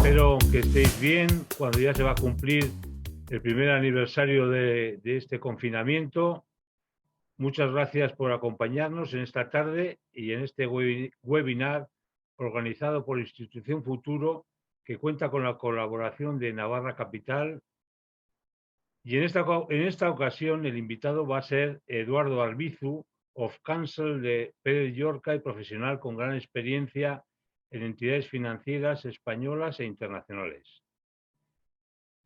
Espero que estéis bien cuando ya se va a cumplir el primer aniversario de este confinamiento. Muchas gracias por acompañarnos en esta tarde y en este webinar organizado por Institución Futuro, que cuenta con la colaboración de Navarra Capital. Y en esta ocasión el invitado va a ser Eduardo Arbizu, of Counsel de Pérez Llorca y profesional con gran experiencia en entidades financieras españolas e internacionales.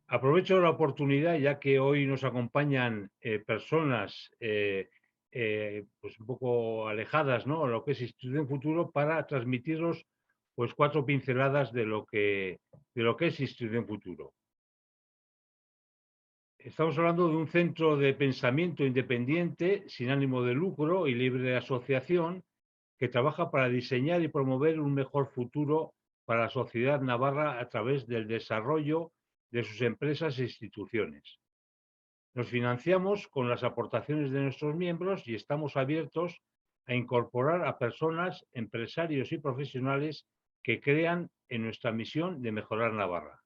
Aprovecho la oportunidad, ya que hoy nos acompañan personas pues un poco alejadas, ¿no?, a lo que es Institución Futuro, para transmitiros pues 4 pinceladas de lo que es Institución Futuro. Estamos hablando de un centro de pensamiento independiente, sin ánimo de lucro y libre de asociación, que trabaja para diseñar y promover un mejor futuro para la sociedad navarra a través del desarrollo de sus empresas e instituciones. Nos financiamos con las aportaciones de nuestros miembros y estamos abiertos a incorporar a personas, empresarios y profesionales que crean en nuestra misión de mejorar Navarra.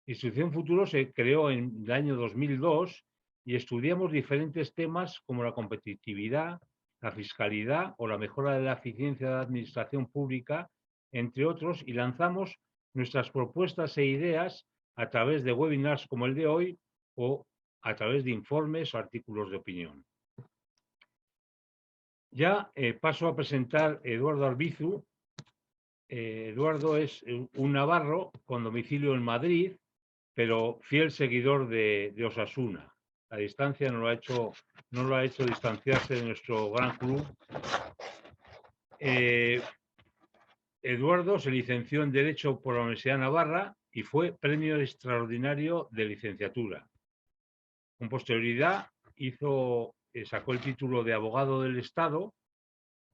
Institución Futuro se creó en el año 2002 y estudiamos diferentes temas como la competitividad, la fiscalidad o la mejora de la eficiencia de la administración pública, entre otros, y lanzamos nuestras propuestas e ideas a través de webinars como el de hoy o a través de informes o artículos de opinión. Ya paso a presentar a Eduardo Arbizu. Eduardo es un navarro con domicilio en Madrid, pero fiel seguidor de Osasuna. La distancia no lo ha hecho distanciarse de nuestro gran club. Eduardo se licenció en Derecho por la Universidad de Navarra y fue premio extraordinario de licenciatura. Con posterioridad sacó el título de abogado del Estado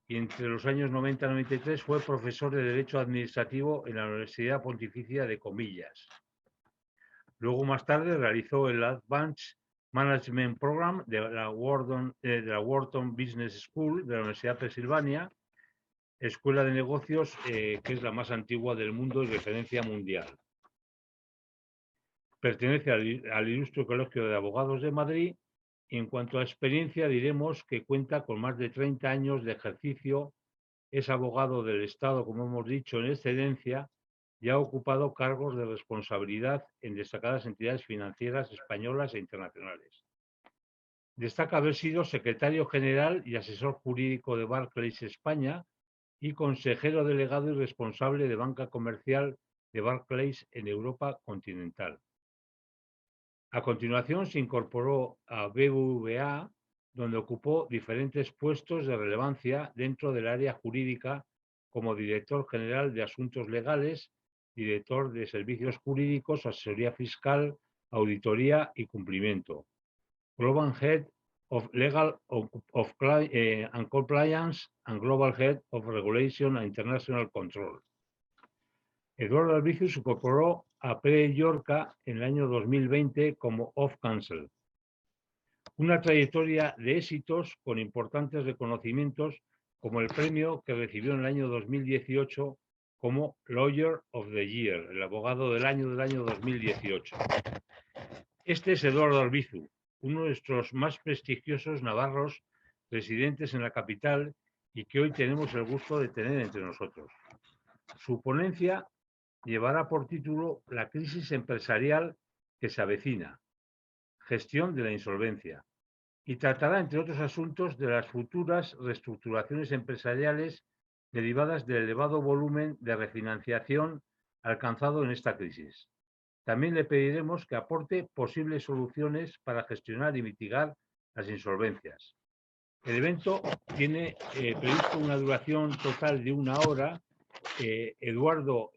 y entre los años 90 y 93 fue profesor de Derecho Administrativo en la Universidad Pontificia de Comillas. Luego, más tarde, realizó el Advanced Management Program de la Wharton Business School de la Universidad de Pensilvania, escuela de negocios que es la más antigua del mundo y referencia mundial. Pertenece al Ilustre Colegio de Abogados de Madrid y en cuanto a experiencia diremos que cuenta con más de 30 años de ejercicio, es abogado del Estado, como hemos dicho, en excedencia, y ha ocupado cargos de responsabilidad en destacadas entidades financieras españolas e internacionales. Destaca haber sido secretario general y asesor jurídico de Barclays España y consejero delegado y responsable de banca comercial de Barclays en Europa continental. A continuación se incorporó a BBVA, donde ocupó diferentes puestos de relevancia dentro del área jurídica como director general de Asuntos Legales, director de Servicios Jurídicos, Asesoría Fiscal, Auditoría y Cumplimiento, Global Head of Legal and Compliance and Global Head of Regulation and International Control. Eduardo Arbizu se incorporó a Pérez Llorca en el año 2020 como of Counsel. Una trayectoria de éxitos con importantes reconocimientos, como el premio que recibió en el año 2018 como Lawyer of the Year, el abogado del año 2018. Este es Eduardo Arbizu, uno de nuestros más prestigiosos navarros residentes en la capital y que hoy tenemos el gusto de tener entre nosotros. Su ponencia llevará por título La crisis empresarial que se avecina, gestión de la insolvencia, y tratará, entre otros asuntos, de las futuras reestructuraciones empresariales derivadas del elevado volumen de refinanciación alcanzado en esta crisis. También le pediremos que aporte posibles soluciones para gestionar y mitigar las insolvencias. El evento tiene previsto una duración total de 1 hora. Eduardo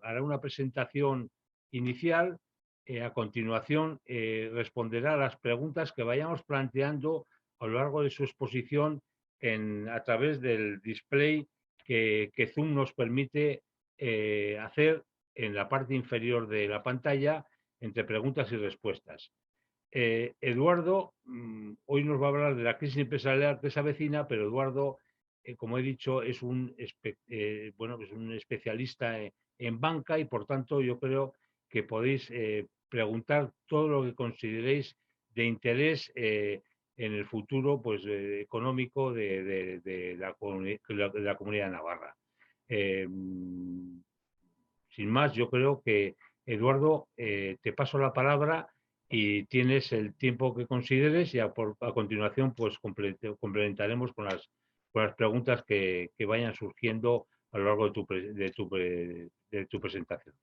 hará una presentación inicial. A continuación responderá a las preguntas que vayamos planteando a lo largo de su exposición a través del display que Zoom nos permite hacer en la parte inferior de la pantalla entre preguntas y respuestas. Eduardo hoy nos va a hablar de la crisis empresarial que se avecina, pero Eduardo como he dicho, es bueno, es un especialista en banca y, por tanto, yo creo que podéis preguntar todo lo que consideréis de interés en el futuro pues, económico de la Comunidad de Navarra. Eh, Sin más, yo creo que, Eduardo, te paso la palabra y tienes el tiempo que consideres y a continuación pues complementaremos con las preguntas que vayan surgiendo a lo largo de tu presentación.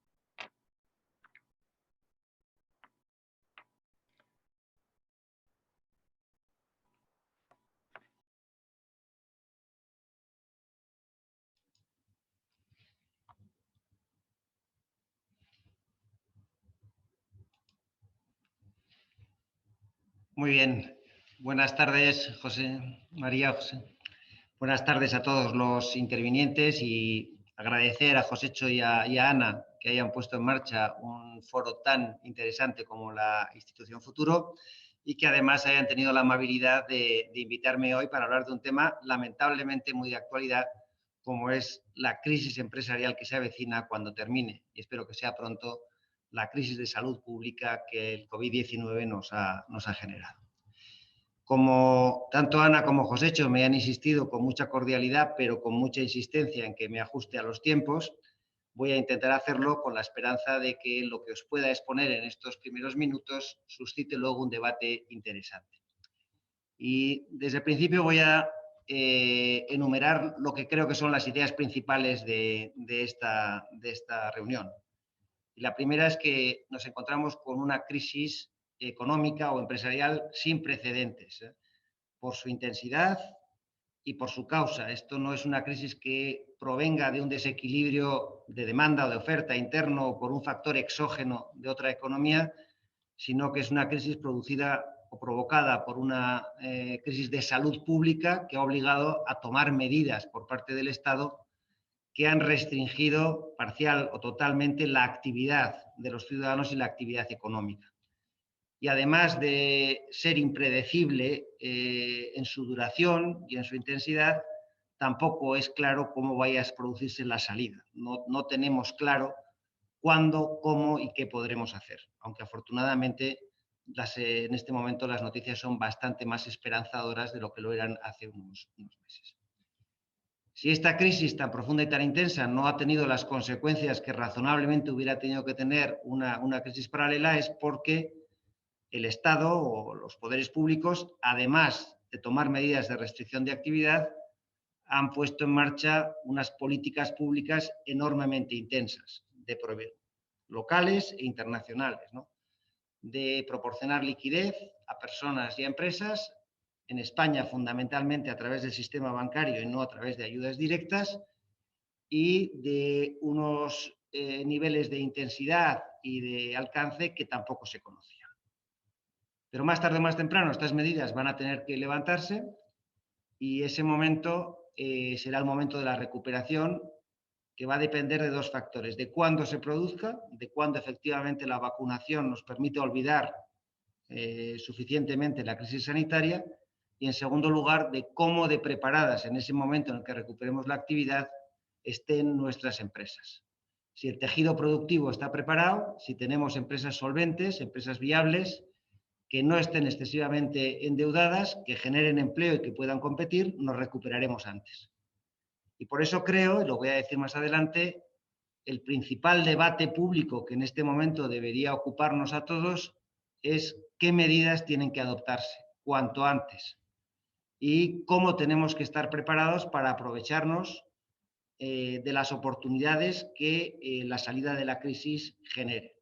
Muy bien. Buenas tardes, José María. José. Buenas tardes a todos los intervinientes y agradecer a Josécho y a Ana que hayan puesto en marcha un foro tan interesante como la Institución Futuro y que además hayan tenido la amabilidad de invitarme hoy para hablar de un tema lamentablemente muy de actualidad, como es la crisis empresarial que se avecina cuando termine, y espero que sea pronto, la crisis de salud pública que el COVID-19 nos ha generado. Como tanto Ana como Josécho me han insistido con mucha cordialidad, pero con mucha insistencia en que me ajuste a los tiempos, voy a intentar hacerlo con la esperanza de que lo que os pueda exponer en estos primeros minutos suscite luego un debate interesante. Y desde el principio voy a enumerar lo que creo que son las ideas principales de esta reunión. Y la primera es que nos encontramos con una crisis económica o empresarial sin precedentes, por su intensidad y por su causa. Esto no es una crisis que provenga de un desequilibrio de demanda o de oferta interno o por un factor exógeno de otra economía, sino que es una crisis producida o provocada por una crisis de salud pública que ha obligado a tomar medidas por parte del Estado que han restringido parcial o totalmente la actividad de los ciudadanos y la actividad económica. Y además de ser impredecible en su duración y en su intensidad, tampoco es claro cómo vaya a producirse la salida. No tenemos claro cuándo, cómo y qué podremos hacer, aunque afortunadamente en este momento las noticias son bastante más esperanzadoras de lo que lo eran hace unos meses. Si esta crisis tan profunda y tan intensa no ha tenido las consecuencias que razonablemente hubiera tenido que tener una crisis paralela, es porque el Estado o los poderes públicos, además de tomar medidas de restricción de actividad, han puesto en marcha unas políticas públicas enormemente intensas, locales e internacionales, ¿no? De proporcionar liquidez a personas y a empresas, en España fundamentalmente a través del sistema bancario y no a través de ayudas directas, y de unos niveles de intensidad y de alcance que tampoco se conocían. Pero más tarde o más temprano estas medidas van a tener que levantarse y ese momento será el momento de la recuperación, que va a depender de dos factores: de cuándo se produzca, de cuándo efectivamente la vacunación nos permite olvidar suficientemente la crisis sanitaria, y en segundo lugar de cómo de preparadas en ese momento en el que recuperemos la actividad estén nuestras empresas. Si el tejido productivo está preparado, si tenemos empresas solventes, empresas viables, que no estén excesivamente endeudadas, que generen empleo y que puedan competir, nos recuperaremos antes. Y por eso creo, y lo voy a decir más adelante, el principal debate público que en este momento debería ocuparnos a todos es qué medidas tienen que adoptarse cuanto antes y cómo tenemos que estar preparados para aprovecharnos de las oportunidades que la salida de la crisis genere.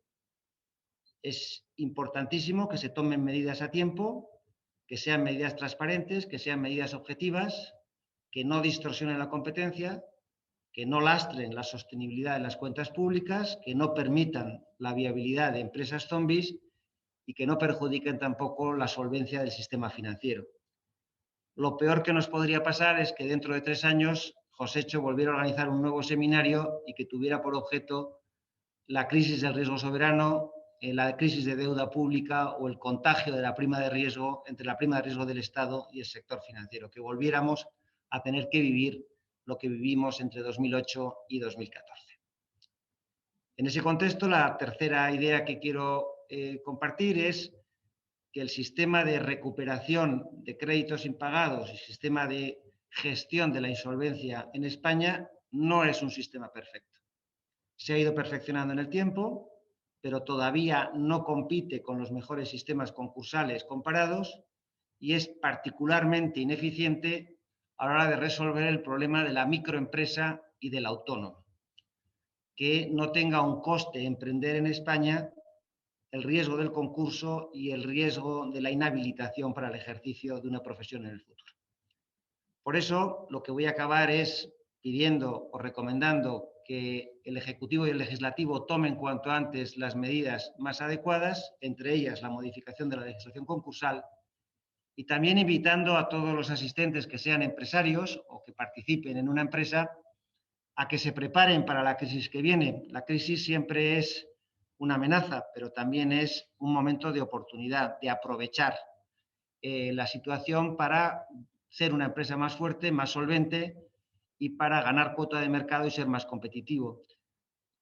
Es importantísimo que se tomen medidas a tiempo, que sean medidas transparentes, que sean medidas objetivas, que no distorsionen la competencia, que no lastren la sostenibilidad de las cuentas públicas, que no permitan la viabilidad de empresas zombies y que no perjudiquen tampoco la solvencia del sistema financiero. Lo peor que nos podría pasar es que dentro de 3 años Josécho volviera a organizar un nuevo seminario y que tuviera por objeto la crisis del riesgo soberano, la crisis de deuda pública o el contagio de la prima de riesgo entre la prima de riesgo del Estado y el sector financiero, que volviéramos a tener que vivir lo que vivimos entre 2008 y 2014. En ese contexto, la tercera idea que quiero compartir es que el sistema de recuperación de créditos impagados y el sistema de gestión de la insolvencia en España no es un sistema perfecto. Se ha ido perfeccionando en el tiempo, pero todavía no compite con los mejores sistemas concursales comparados y es particularmente ineficiente a la hora de resolver el problema de la microempresa y del autónomo. Que no tenga un coste emprender en España, el riesgo del concurso y el riesgo de la inhabilitación para el ejercicio de una profesión en el futuro. Por eso, lo que voy a acabar es pidiendo o recomendando que el Ejecutivo y el Legislativo tomen cuanto antes las medidas más adecuadas, entre ellas la modificación de la legislación concursal, y también invitando a todos los asistentes que sean empresarios o que participen en una empresa a que se preparen para la crisis que viene. La crisis siempre es una amenaza, pero también es un momento de oportunidad, de aprovechar la situación para ser una empresa más fuerte, más solvente y para ganar cuota de mercado y ser más competitivo.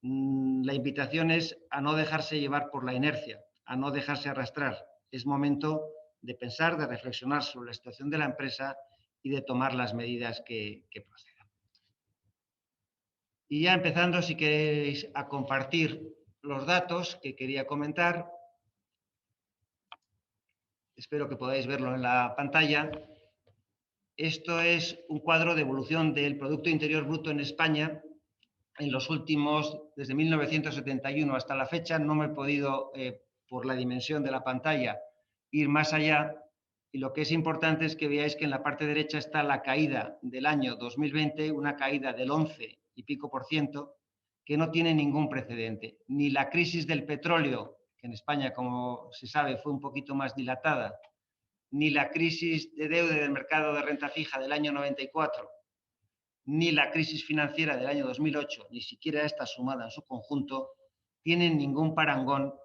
La invitación es a no dejarse llevar por la inercia, a no dejarse arrastrar. Es momento de pensar, de reflexionar sobre la situación de la empresa y de tomar las medidas que procedan. Y ya empezando, si queréis, a compartir los datos que quería comentar. Espero que podáis verlo en la pantalla. Esto es un cuadro de evolución del Producto Interior Bruto en España en los últimos, desde 1971 hasta la fecha. No me he podido, por la dimensión de la pantalla, ir más allá. Y lo que es importante es que veáis que en la parte derecha está la caída del año 2020, una caída del 11 y pico %, que no tiene ningún precedente. Ni la crisis del petróleo, que en España, como se sabe, fue un poquito más dilatada, ni la crisis de deuda del mercado de renta fija del año 94, ni la crisis financiera del año 2008, ni siquiera esta sumada en su conjunto, tienen ningún parangón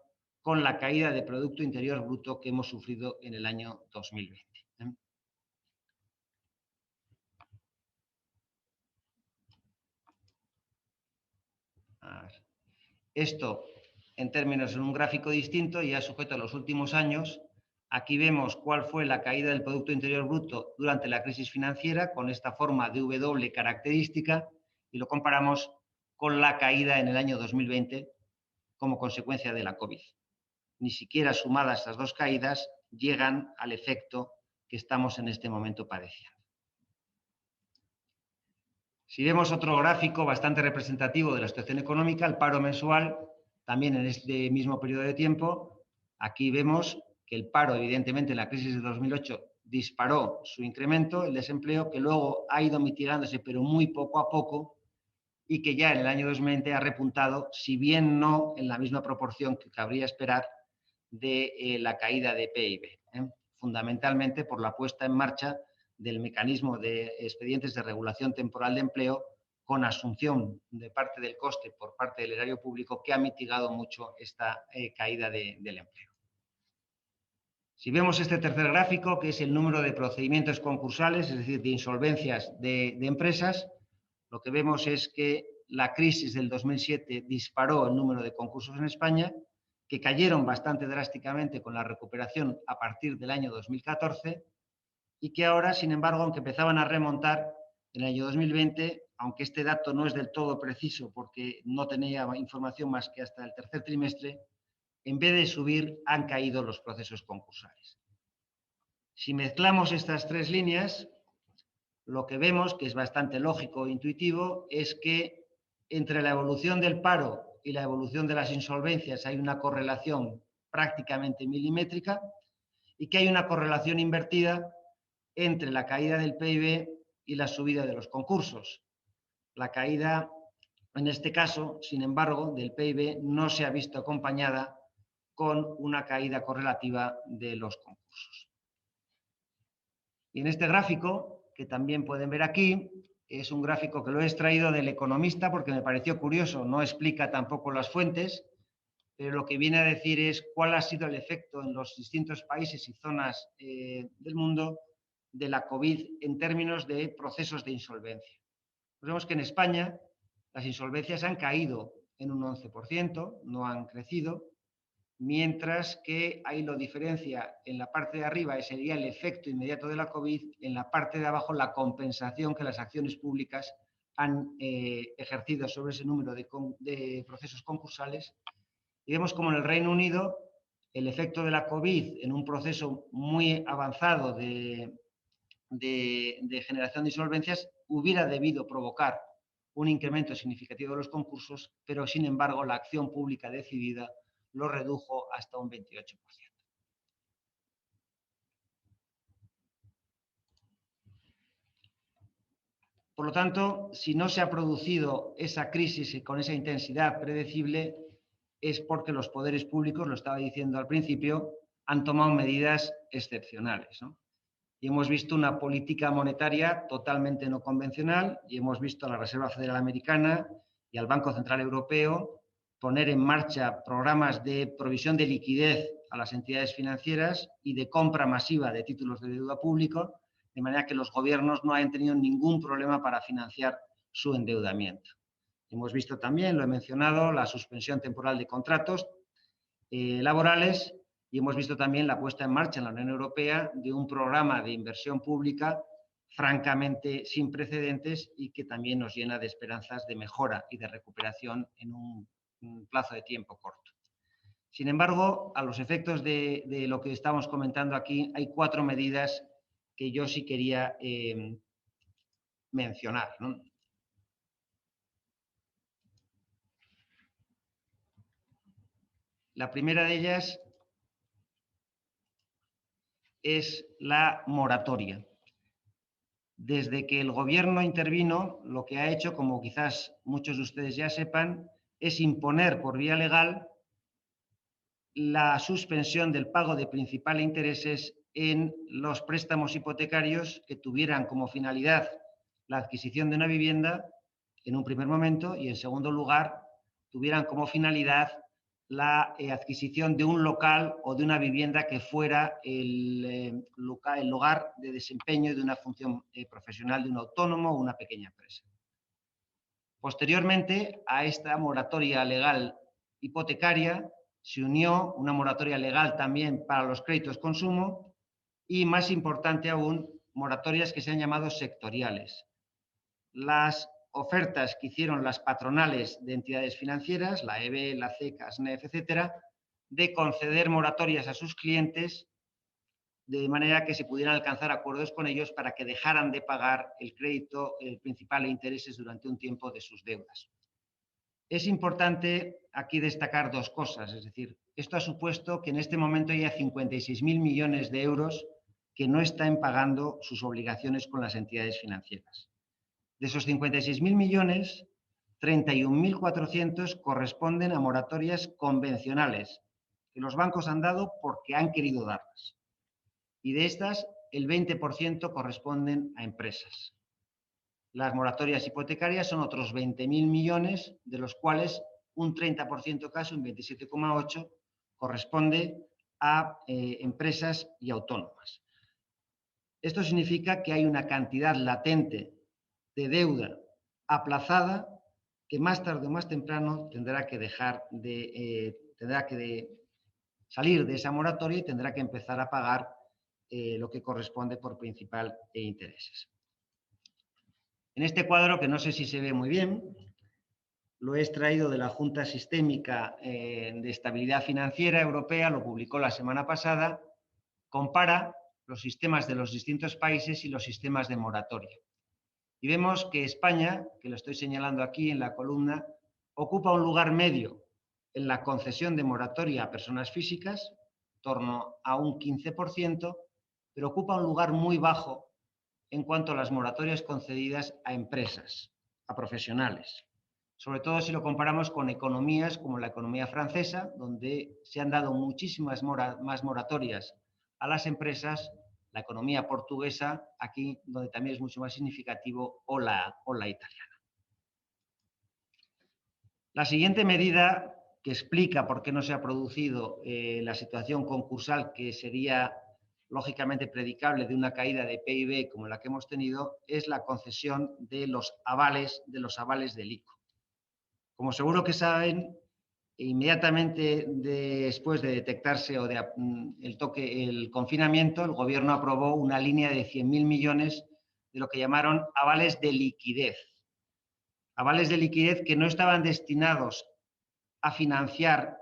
con la caída de Producto Interior Bruto que hemos sufrido en el año 2020. Esto, en términos en un gráfico distinto, ya sujeto a los últimos años. Aquí vemos cuál fue la caída del Producto Interior Bruto durante la crisis financiera, con esta forma de W característica, y lo comparamos con la caída en el año 2020 como consecuencia de la COVID. Ni siquiera sumadas estas dos caídas llegan al efecto que estamos en este momento padeciendo. Si vemos otro gráfico bastante representativo de la situación económica, el paro mensual, también en este mismo periodo de tiempo, aquí vemos que el paro, evidentemente, en la crisis de 2008 disparó su incremento, el desempleo, que luego ha ido mitigándose, pero muy poco a poco, y que ya en el año 2020 ha repuntado, si bien no en la misma proporción que cabría esperar de la caída de PIB, fundamentalmente por la puesta en marcha del mecanismo de expedientes de regulación temporal de empleo con asunción de parte del coste por parte del erario público, que ha mitigado mucho esta caída del empleo. Si vemos este tercer gráfico, que es el número de procedimientos concursales, es decir, de insolvencias de empresas, lo que vemos es que la crisis del 2007 disparó el número de concursos en España, que cayeron bastante drásticamente con la recuperación a partir del año 2014, y que ahora, sin embargo, aunque empezaban a remontar en el año 2020, aunque este dato no es del todo preciso porque no tenía información más que hasta el tercer trimestre, en vez de subir, han caído los procesos concursales. Si mezclamos estas tres líneas, lo que vemos, que es bastante lógico e intuitivo, es que entre la evolución del paro y la evolución de las insolvencias hay una correlación prácticamente milimétrica, y que hay una correlación invertida entre la caída del PIB y la subida de los concursos. La caída, en este caso, sin embargo, del PIB no se ha visto acompañada con una caída correlativa de los concursos. Y en este gráfico, que también pueden ver aquí, es un gráfico que lo he extraído del Economista porque me pareció curioso, no explica tampoco las fuentes, pero lo que viene a decir es cuál ha sido el efecto en los distintos países y zonas del mundo de la COVID en términos de procesos de insolvencia. Vemos que en España las insolvencias han caído en un 11%, no han crecido, mientras que ahí lo diferencia en la parte de arriba, sería el efecto inmediato de la COVID, en la parte de abajo la compensación que las acciones públicas han ejercido sobre ese número de procesos concursales. Y vemos como en el Reino Unido el efecto de la COVID en un proceso muy avanzado de generación de insolvencias hubiera debido provocar un incremento significativo de los concursos, pero sin embargo la acción pública decidida lo redujo hasta un 28%. Por lo tanto, si no se ha producido esa crisis con esa intensidad predecible, es porque los poderes públicos, lo estaba diciendo al principio, han tomado medidas excepcionales, ¿no? Y hemos visto una política monetaria totalmente no convencional y hemos visto a la Reserva Federal Americana y al Banco Central Europeo poner en marcha programas de provisión de liquidez a las entidades financieras y de compra masiva de títulos de deuda pública, de manera que los gobiernos no hayan tenido ningún problema para financiar su endeudamiento. Hemos visto también, lo he mencionado, la suspensión temporal de contratos laborales y hemos visto también la puesta en marcha en la Unión Europea de un programa de inversión pública francamente sin precedentes y que también nos llena de esperanzas de mejora y de recuperación en un plazo de tiempo corto. Sin embargo, a los efectos de lo que estamos comentando aquí, hay 4 medidas que yo sí quería mencionar, ¿no? La primera de ellas es la moratoria. Desde que el gobierno intervino, lo que ha hecho, como quizás muchos de ustedes ya sepan, es imponer por vía legal la suspensión del pago de principal e intereses en los préstamos hipotecarios que tuvieran como finalidad la adquisición de una vivienda en un primer momento y en segundo lugar tuvieran como finalidad la adquisición de un local o de una vivienda que fuera el lugar de desempeño de una función profesional de un autónomo o una pequeña empresa. Posteriormente a esta moratoria legal hipotecaria se unió una moratoria legal también para los créditos consumo y, más importante aún, moratorias que se han llamado sectoriales. Las ofertas que hicieron las patronales de entidades financieras, la EB, la CECA, SNEF, etcétera, de conceder moratorias a sus clientes de manera que se pudieran alcanzar acuerdos con ellos para que dejaran de pagar el crédito, el principal e intereses durante un tiempo de sus deudas. Es importante aquí destacar 2 cosas, es decir, esto ha supuesto que en este momento haya 56.000 millones de euros que no están pagando sus obligaciones con las entidades financieras. De esos 56.000 millones, 31.400 corresponden a moratorias convencionales que los bancos han dado porque han querido darlas. Y de estas, el 20% corresponden a empresas. Las moratorias hipotecarias son otros 20.000 millones, de los cuales un 30% casi, un 27,8%, corresponde a empresas y autónomas. Esto significa que hay una cantidad latente de deuda aplazada que más tarde o más temprano tendrá que salir de esa moratoria y tendrá que empezar a pagar lo que corresponde por principal e intereses. En este cuadro, que no sé si se ve muy bien, lo he extraído de la Junta Sistémica de Estabilidad Financiera Europea, lo publicó la semana pasada, compara los sistemas de los distintos países y los sistemas de moratoria. Y vemos que España, que lo estoy señalando aquí en la columna, ocupa un lugar medio en la concesión de moratoria a personas físicas, en torno a un 15%, pero ocupa un lugar muy bajo en cuanto a las moratorias concedidas a empresas, a profesionales. Sobre todo si lo comparamos con economías como la economía francesa, donde se han dado muchísimas más moratorias a las empresas, la economía portuguesa, aquí donde también es mucho más significativo, o la italiana. La siguiente medida que explica por qué no se ha producido la situación concursal que sería lógicamente predicable de una caída de PIB como la que hemos tenido, es la concesión de los avales del ICO. Como seguro que saben, inmediatamente después de detectarse o de el confinamiento, el gobierno aprobó una línea de 100.000 millones de lo que llamaron avales de liquidez. Avales de liquidez que no estaban destinados a financiar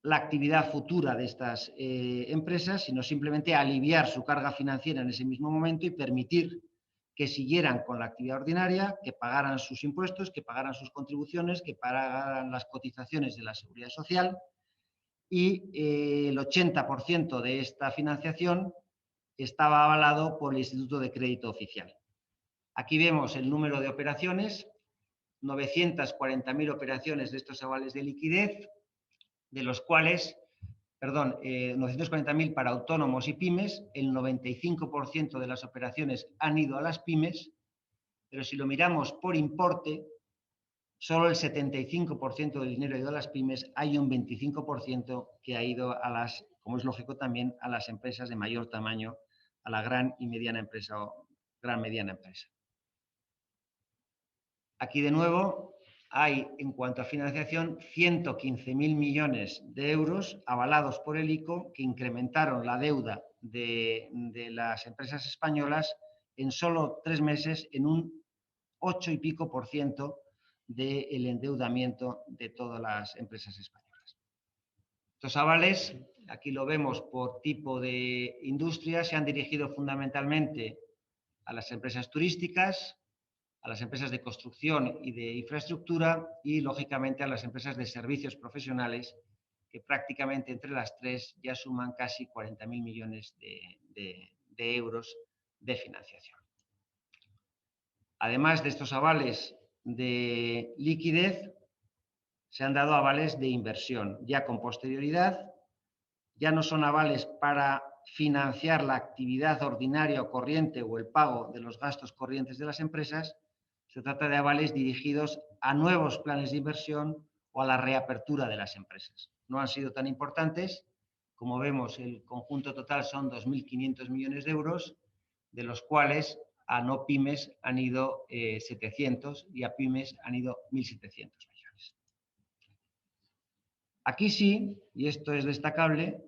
la actividad futura de estas empresas, sino simplemente a aliviar su carga financiera en ese mismo momento y permitir que siguieran con la actividad ordinaria, que pagaran sus impuestos, que pagaran sus contribuciones, que pagaran las cotizaciones de la Seguridad Social, y el 80% de esta financiación estaba avalado por el Instituto de Crédito Oficial. Aquí vemos el número de operaciones, 940.000 operaciones de estos avales de liquidez, de los cuales, 940.000 para autónomos y pymes, el 95% de las operaciones han ido a las pymes, pero si lo miramos por importe, solo el 75% del dinero ha ido a las pymes, hay un 25% que ha ido a las, como es lógico también, a las empresas de mayor tamaño, a la gran y mediana empresa o gran mediana empresa. Aquí de nuevo hay, en cuanto a financiación, 115.000 millones de euros avalados por el ICO que incrementaron la deuda de las empresas españolas en solo 3 meses en un 8 y pico % del endeudamiento de todas las empresas españolas. Estos avales, aquí lo vemos por tipo de industria, se han dirigido fundamentalmente a las empresas turísticas, a las empresas de construcción y de infraestructura y, lógicamente, a las empresas de servicios profesionales, que prácticamente entre las tres ya suman casi 40.000 millones de euros de financiación. Además de estos avales de liquidez, se han dado avales de inversión, ya con posterioridad. Ya no son avales para financiar la actividad ordinaria o corriente o el pago de los gastos corrientes de las empresas. Se trata de avales dirigidos a nuevos planes de inversión o a la reapertura de las empresas. No han sido tan importantes. Como vemos, el conjunto total son 2.500 millones de euros, de los cuales a no pymes han ido 700 y a pymes han ido 1.700 millones. Aquí sí, y esto es destacable,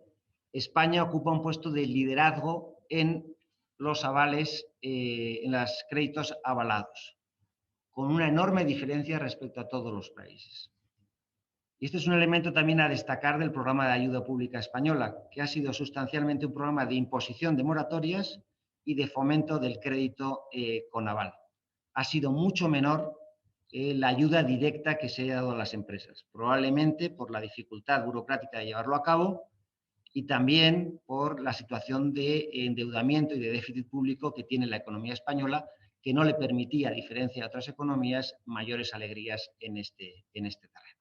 España ocupa un puesto de liderazgo en los avales, en los créditos avalados, con una enorme diferencia respecto a todos los países. Y este es un elemento también a destacar del programa de ayuda pública española, que ha sido sustancialmente un programa de imposición de moratorias y de fomento del crédito con aval. Ha sido mucho menor la ayuda directa que se ha dado a las empresas, probablemente por la dificultad burocrática de llevarlo a cabo y también por la situación de endeudamiento y de déficit público que tiene la economía española, que no le permitía, a diferencia de otras economías, mayores alegrías en este terreno.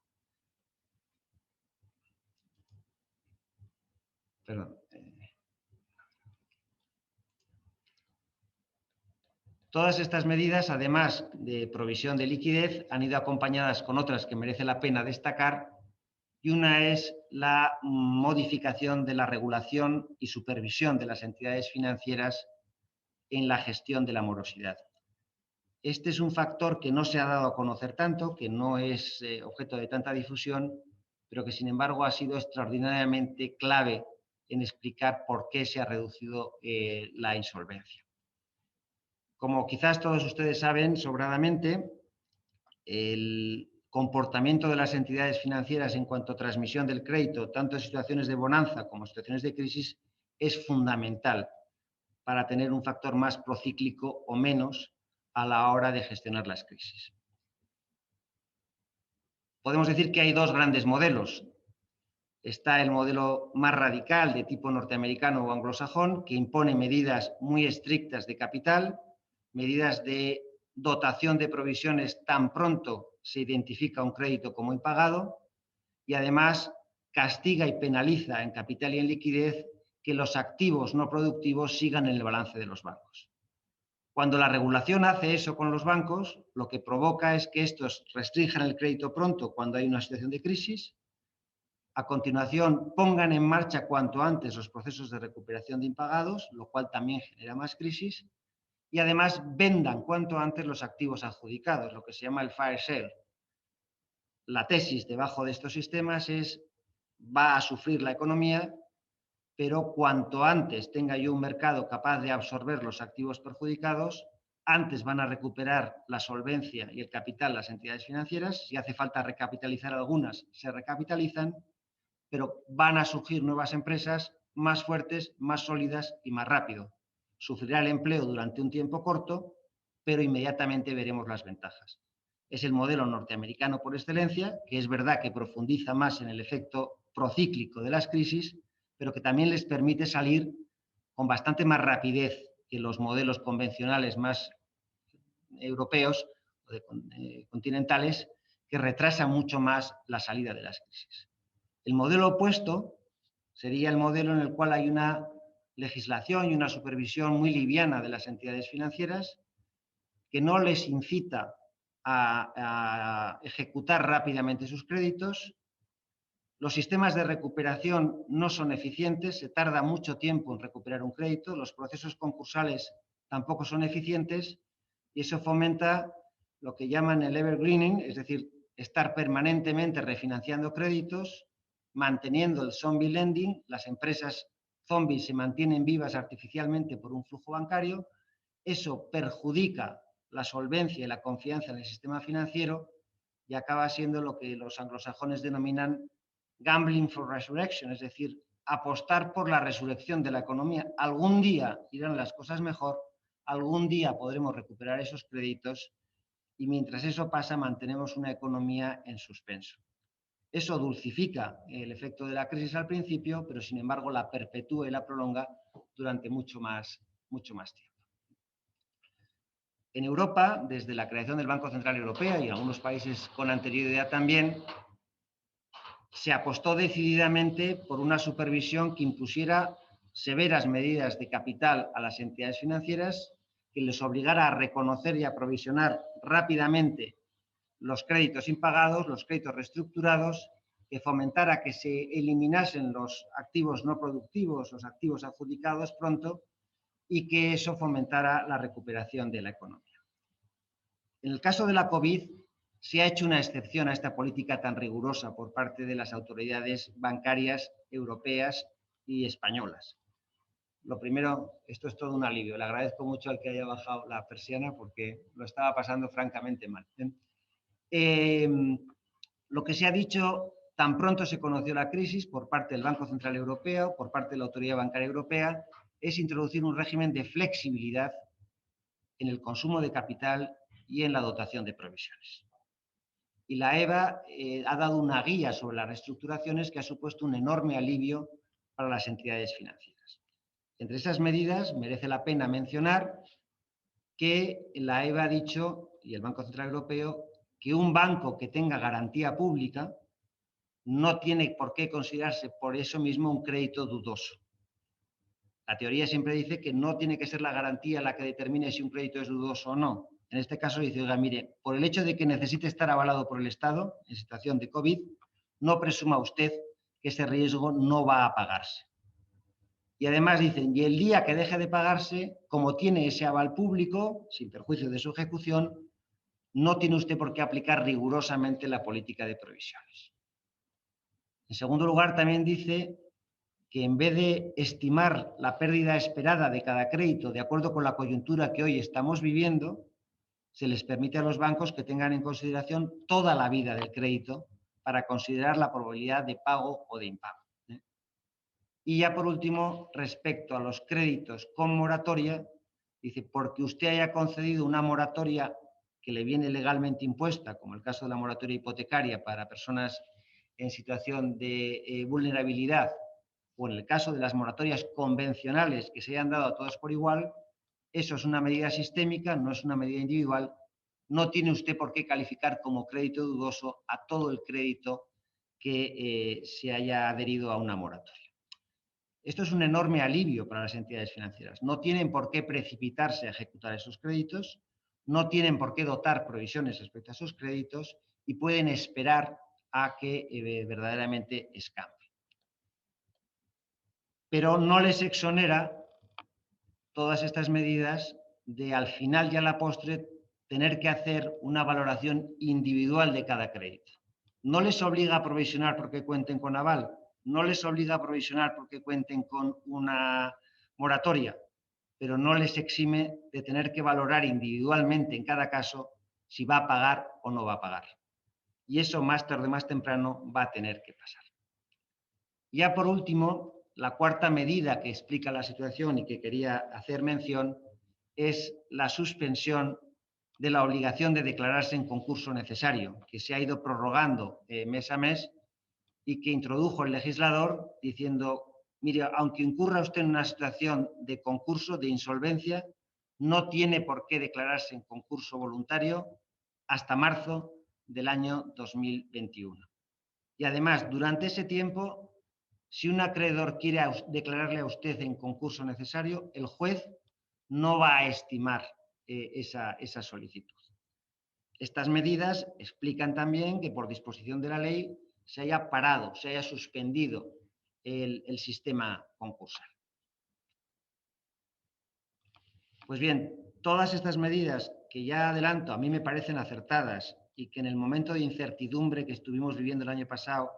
Perdón. Todas estas medidas, además de provisión de liquidez, han ido acompañadas con otras que merece la pena destacar, y una es la modificación de la regulación y supervisión de las entidades financieras en la gestión de la morosidad. Este es un factor que no se ha dado a conocer tanto, que no es objeto de tanta difusión, pero que sin embargo ha sido extraordinariamente clave en explicar por qué se ha reducido la insolvencia. Como quizás todos ustedes saben sobradamente, el comportamiento de las entidades financieras en cuanto a transmisión del crédito, tanto en situaciones de bonanza como en situaciones de crisis, es fundamental para tener un factor más procíclico o menos a la hora de gestionar las crisis. Podemos decir que hay dos grandes modelos. Está el modelo más radical de tipo norteamericano o anglosajón, que impone medidas muy estrictas de capital, medidas de dotación de provisiones tan pronto se identifica un crédito como impagado, y además castiga y penaliza en capital y en liquidez que los activos no productivos sigan en el balance de los bancos. Cuando la regulación hace eso con los bancos, lo que provoca es que estos restrinjan el crédito pronto cuando hay una situación de crisis, A continuación, pongan en marcha cuanto antes los procesos de recuperación de impagados, lo cual también genera más crisis. Y además vendan cuanto antes los activos adjudicados, lo que se llama el fire sale. La tesis debajo de estos sistemas es: va a sufrir la economía, pero cuanto antes tenga yo un mercado capaz de absorber los activos perjudicados, antes van a recuperar la solvencia y el capital las entidades financieras. Si hace falta recapitalizar algunas, se recapitalizan, pero van a surgir nuevas empresas más fuertes, más sólidas y más rápido. Sufrirá el empleo durante un tiempo corto, pero inmediatamente veremos las ventajas. Es el modelo norteamericano por excelencia, que es verdad que profundiza más en el efecto procíclico de las crisis, pero que también les permite salir con bastante más rapidez que los modelos convencionales más europeos o continentales, que retrasan mucho más la salida de las crisis. El modelo opuesto sería el modelo en el cual hay una legislación y una supervisión muy liviana de las entidades financieras, que no les incita a ejecutar rápidamente sus créditos. Los sistemas de recuperación no son eficientes, se tarda mucho tiempo en recuperar un crédito, los procesos concursales tampoco son eficientes, y eso fomenta lo que llaman el evergreening, es decir, estar permanentemente refinanciando créditos, manteniendo el zombie lending. Las empresas zombies se mantienen vivas artificialmente por un flujo bancario. Eso perjudica la solvencia y la confianza en el sistema financiero y acaba siendo lo que los anglosajones denominan gambling for resurrection, es decir, apostar por la resurrección de la economía. Algún día irán las cosas mejor, algún día podremos recuperar esos créditos, y mientras eso pasa mantenemos una economía en suspenso. Eso dulcifica el efecto de la crisis al principio, pero sin embargo la perpetúa y la prolonga durante mucho más tiempo. En Europa, desde la creación del Banco Central Europeo y en algunos países con anterioridad también, se apostó decididamente por una supervisión que impusiera severas medidas de capital a las entidades financieras, que les obligara a reconocer y a provisionar rápidamente los créditos impagados, los créditos reestructurados, que fomentara que se eliminasen los activos no productivos, los activos adjudicados pronto, y que eso fomentara la recuperación de la economía. En el caso de la COVID, se ha hecho una excepción a esta política tan rigurosa por parte de las autoridades bancarias europeas y españolas. Lo primero, esto es todo un alivio. Le agradezco mucho al que haya bajado la persiana porque lo estaba pasando francamente mal. Lo que se ha dicho, tan pronto se conoció la crisis por parte del Banco Central Europeo, por parte de la Autoridad Bancaria Europea, es introducir un régimen de flexibilidad en el consumo de capital y en la dotación de provisiones. Y la EBA ha dado una guía sobre las reestructuraciones que ha supuesto un enorme alivio para las entidades financieras. Entre esas medidas merece la pena mencionar que la EBA ha dicho, y el Banco Central Europeo, que un banco que tenga garantía pública no tiene por qué considerarse por eso mismo un crédito dudoso. La teoría siempre dice que no tiene que ser la garantía la que determine si un crédito es dudoso o no. En este caso dice, oiga, mire, por el hecho de que necesite estar avalado por el Estado en situación de COVID, no presuma usted que ese riesgo no va a pagarse. Y además dicen, y el día que deje de pagarse, como tiene ese aval público, sin perjuicio de su ejecución, no tiene usted por qué aplicar rigurosamente la política de provisiones. En segundo lugar, también dice que en vez de estimar la pérdida esperada de cada crédito de acuerdo con la coyuntura que hoy estamos viviendo, se les permite a los bancos que tengan en consideración toda la vida del crédito para considerar la probabilidad de pago o de impago. Y ya por último, respecto a los créditos con moratoria, dice, porque usted haya concedido una moratoria que le viene legalmente impuesta, como el caso de la moratoria hipotecaria para personas en situación de vulnerabilidad, o en el caso de las moratorias convencionales que se hayan dado a todos por igual, eso es una medida sistémica, no es una medida individual. No tiene usted por qué calificar como crédito dudoso a todo el crédito que se haya adherido a una moratoria. Esto es un enorme alivio para las entidades financieras. No tienen por qué precipitarse a ejecutar esos créditos, no tienen por qué dotar provisiones respecto a esos créditos y pueden esperar a que verdaderamente escampe. Pero no les exonera todas estas medidas de, al final y a la postre, tener que hacer una valoración individual de cada crédito. No les obliga a provisionar porque cuenten con aval, no les obliga a provisionar porque cuenten con una moratoria, pero no les exime de tener que valorar individualmente en cada caso si va a pagar o no va a pagar. Y eso más tarde o más temprano va a tener que pasar. Ya por último, la cuarta medida que explica la situación y que quería hacer mención es la suspensión de la obligación de declararse en concurso necesario, que se ha ido prorrogando mes a mes y que introdujo el legislador diciendo, mire, aunque incurra usted en una situación de concurso, de insolvencia, no tiene por qué declararse en concurso voluntario hasta marzo del año 2021. Y además, durante ese tiempo, si un acreedor quiere declararle a usted en concurso necesario, el juez no va a estimar esa solicitud. Estas medidas explican también que por disposición de la ley se haya parado, se haya suspendido el sistema concursal. Pues bien, todas estas medidas que ya adelanto a mí me parecen acertadas y que en el momento de incertidumbre que estuvimos viviendo el año pasado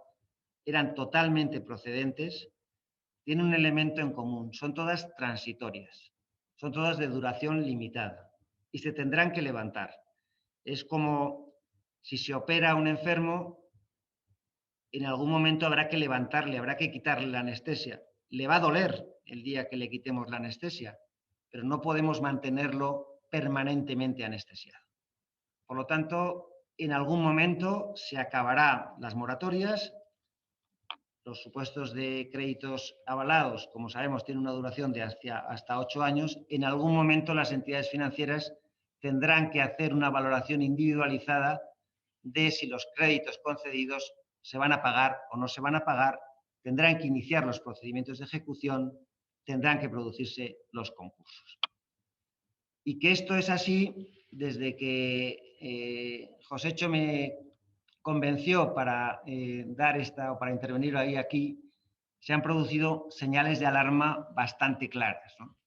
eran totalmente procedentes, tienen un elemento en común, son todas transitorias, son todas de duración limitada y se tendrán que levantar. Es como si se opera a un enfermo, en algún momento habrá que levantarle, habrá que quitarle la anestesia. Le va a doler el día que le quitemos la anestesia, pero no podemos mantenerlo permanentemente anestesiado. Por lo tanto, en algún momento se acabarán las moratorias. Los supuestos de créditos avalados, como sabemos, tienen una duración de hasta 8 años. En algún momento las entidades financieras tendrán que hacer una valoración individualizada de si los créditos concedidos se van a pagar o no se van a pagar, tendrán que iniciar los procedimientos de ejecución, tendrán que producirse los concursos. Y que esto es así desde que Josécho me convenció para para intervenir aquí, se han producido señales de alarma bastante claras, ¿no?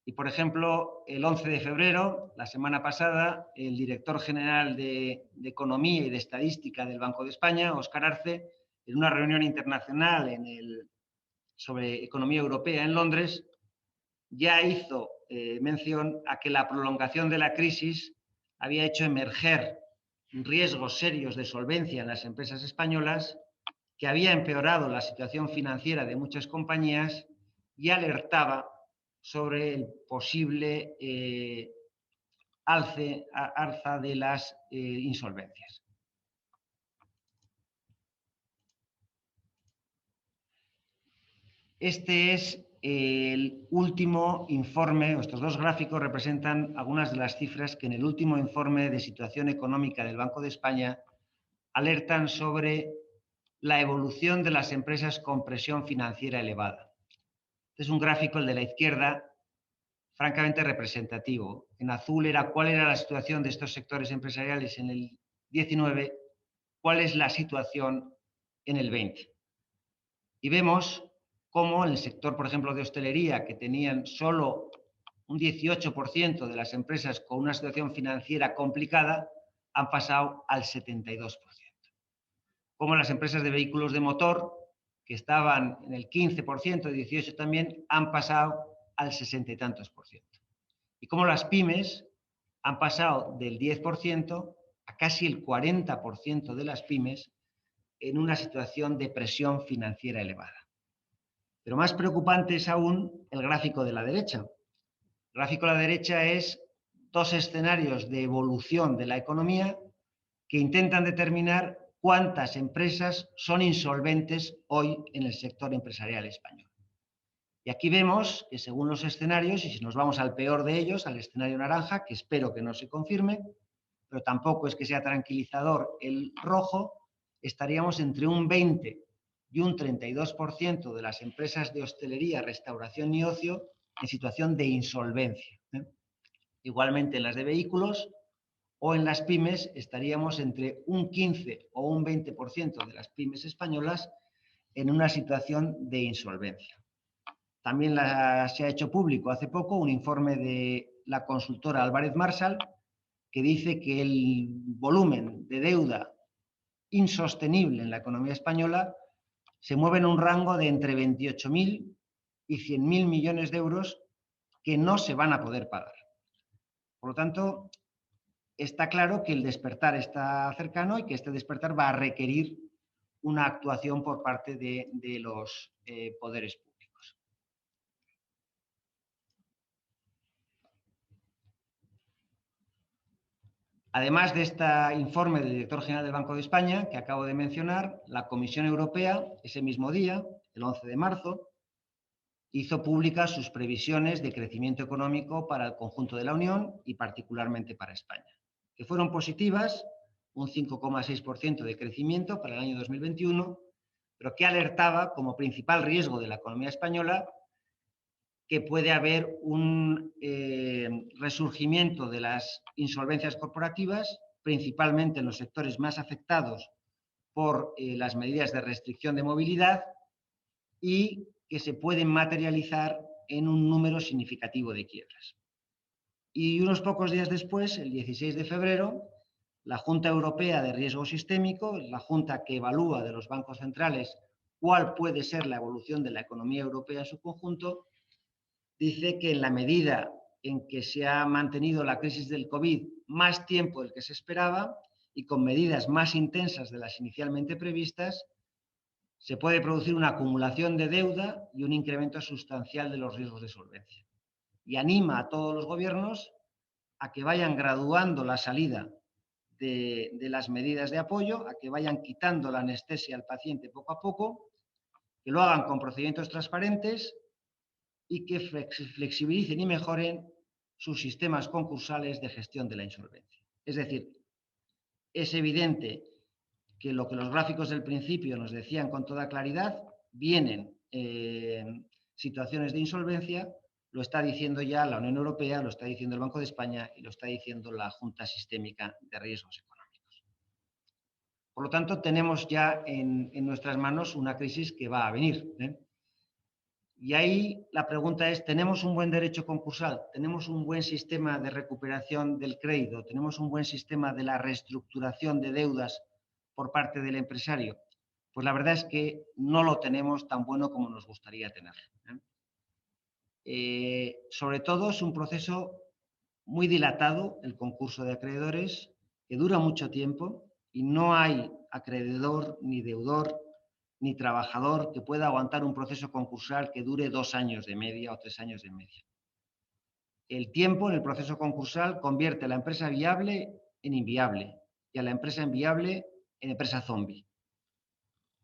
Y, por ejemplo, el 11 de febrero, la semana pasada, el director general de Economía y de Estadística del Banco de España, Óscar Arce, en una reunión internacional sobre economía europea en Londres, ya hizo mención a que la prolongación de la crisis había hecho emerger riesgos serios de solvencia en las empresas españolas, que había empeorado la situación financiera de muchas compañías y alertaba sobre el posible alza de las insolvencias. Este es el último informe, estos dos gráficos representan algunas de las cifras que en el último informe de situación económica del Banco de España alertan sobre la evolución de las empresas con presión financiera elevada. Este es un gráfico, el de la izquierda, francamente representativo. En azul era cuál era la situación de estos sectores empresariales en el 19, cuál es la situación en el 20. Y vemos cómo en el sector, por ejemplo, de hostelería, que tenían solo un 18% de las empresas con una situación financiera complicada, han pasado al 72%. Como las empresas de vehículos de motor, que estaban en el 15%, 18% también, han pasado al 60 y tantos por ciento. Y como las pymes han pasado del 10% a casi el 40% de las pymes en una situación de presión financiera elevada. Pero más preocupante es aún el gráfico de la derecha. El gráfico de la derecha es dos escenarios de evolución de la economía que intentan determinar cuántas empresas son insolventes hoy en el sector empresarial español. Y aquí vemos que según los escenarios, y si nos vamos al peor de ellos, al escenario naranja, que espero que no se confirme, pero tampoco es que sea tranquilizador el rojo, estaríamos entre un 20 y un 32% de las empresas de hostelería, restauración y ocio en situación de insolvencia. Igualmente en las de vehículos o en las pymes estaríamos entre un 15 o un 20% de las pymes españolas en una situación de insolvencia. También se ha hecho público hace poco un informe de la consultora Álvarez Marsal que dice que el volumen de deuda insostenible en la economía española se mueve en un rango de entre 28.000 y 100.000 millones de euros que no se van a poder pagar. Por lo tanto, está claro que el despertar está cercano y que este despertar va a requerir una actuación por parte de los poderes públicos. Además de este informe del director general del Banco de España, que acabo de mencionar, la Comisión Europea, ese mismo día, el 11 de marzo, hizo públicas sus previsiones de crecimiento económico para el conjunto de la Unión y particularmente para España, que fueron positivas, un 5,6% de crecimiento para el año 2021, pero que alertaba como principal riesgo de la economía española que puede haber un resurgimiento de las insolvencias corporativas, principalmente en los sectores más afectados por las medidas de restricción de movilidad y que se pueden materializar en un número significativo de quiebras. Y unos pocos días después, el 16 de febrero, la Junta Europea de Riesgo Sistémico, la junta que evalúa de los bancos centrales cuál puede ser la evolución de la economía europea en su conjunto, dice que en la medida en que se ha mantenido la crisis del COVID más tiempo del que se esperaba y con medidas más intensas de las inicialmente previstas, se puede producir una acumulación de deuda y un incremento sustancial de los riesgos de solvencia. Y anima a todos los gobiernos a que vayan graduando la salida de las medidas de apoyo, a que vayan quitando la anestesia al paciente poco a poco, que lo hagan con procedimientos transparentes y que flexibilicen y mejoren sus sistemas concursales de gestión de la insolvencia. Es decir, es evidente que lo que los gráficos del principio nos decían con toda claridad, vienen situaciones de insolvencia, lo está diciendo ya la Unión Europea, lo está diciendo el Banco de España y lo está diciendo la Junta Sistémica de Riesgos Económicos. Por lo tanto, tenemos ya en nuestras manos una crisis que va a venir, ¿eh? Y ahí la pregunta es, ¿tenemos un buen derecho concursal? ¿Tenemos un buen sistema de recuperación del crédito? ¿Tenemos un buen sistema de la reestructuración de deudas por parte del empresario? Pues la verdad es que no lo tenemos tan bueno como nos gustaría tener, ¿eh? Sobre todo es un proceso muy dilatado, el concurso de acreedores, que dura mucho tiempo y no hay acreedor ni deudor ni trabajador que pueda aguantar un proceso concursal que dure 2 años de media o 3 años de media. El tiempo en el proceso concursal convierte a la empresa viable en inviable y a la empresa inviable en empresa zombie.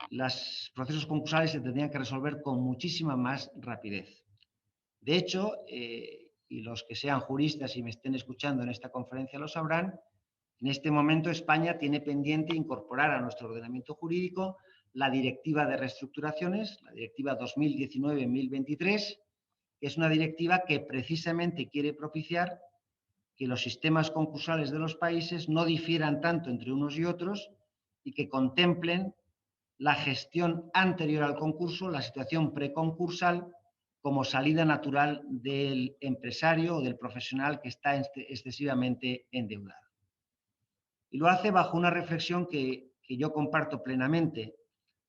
Los procesos concursales se tendrían que resolver con muchísima más rapidez. De hecho, y los que sean juristas y me estén escuchando en esta conferencia lo sabrán, en este momento España tiene pendiente incorporar a nuestro ordenamiento jurídico la Directiva de Reestructuraciones, la Directiva 2019-1023, que es una directiva que precisamente quiere propiciar que los sistemas concursales de los países no difieran tanto entre unos y otros y que contemplen la gestión anterior al concurso, la situación preconcursal, como salida natural del empresario o del profesional que está excesivamente endeudado. Y lo hace bajo una reflexión que yo comparto plenamente.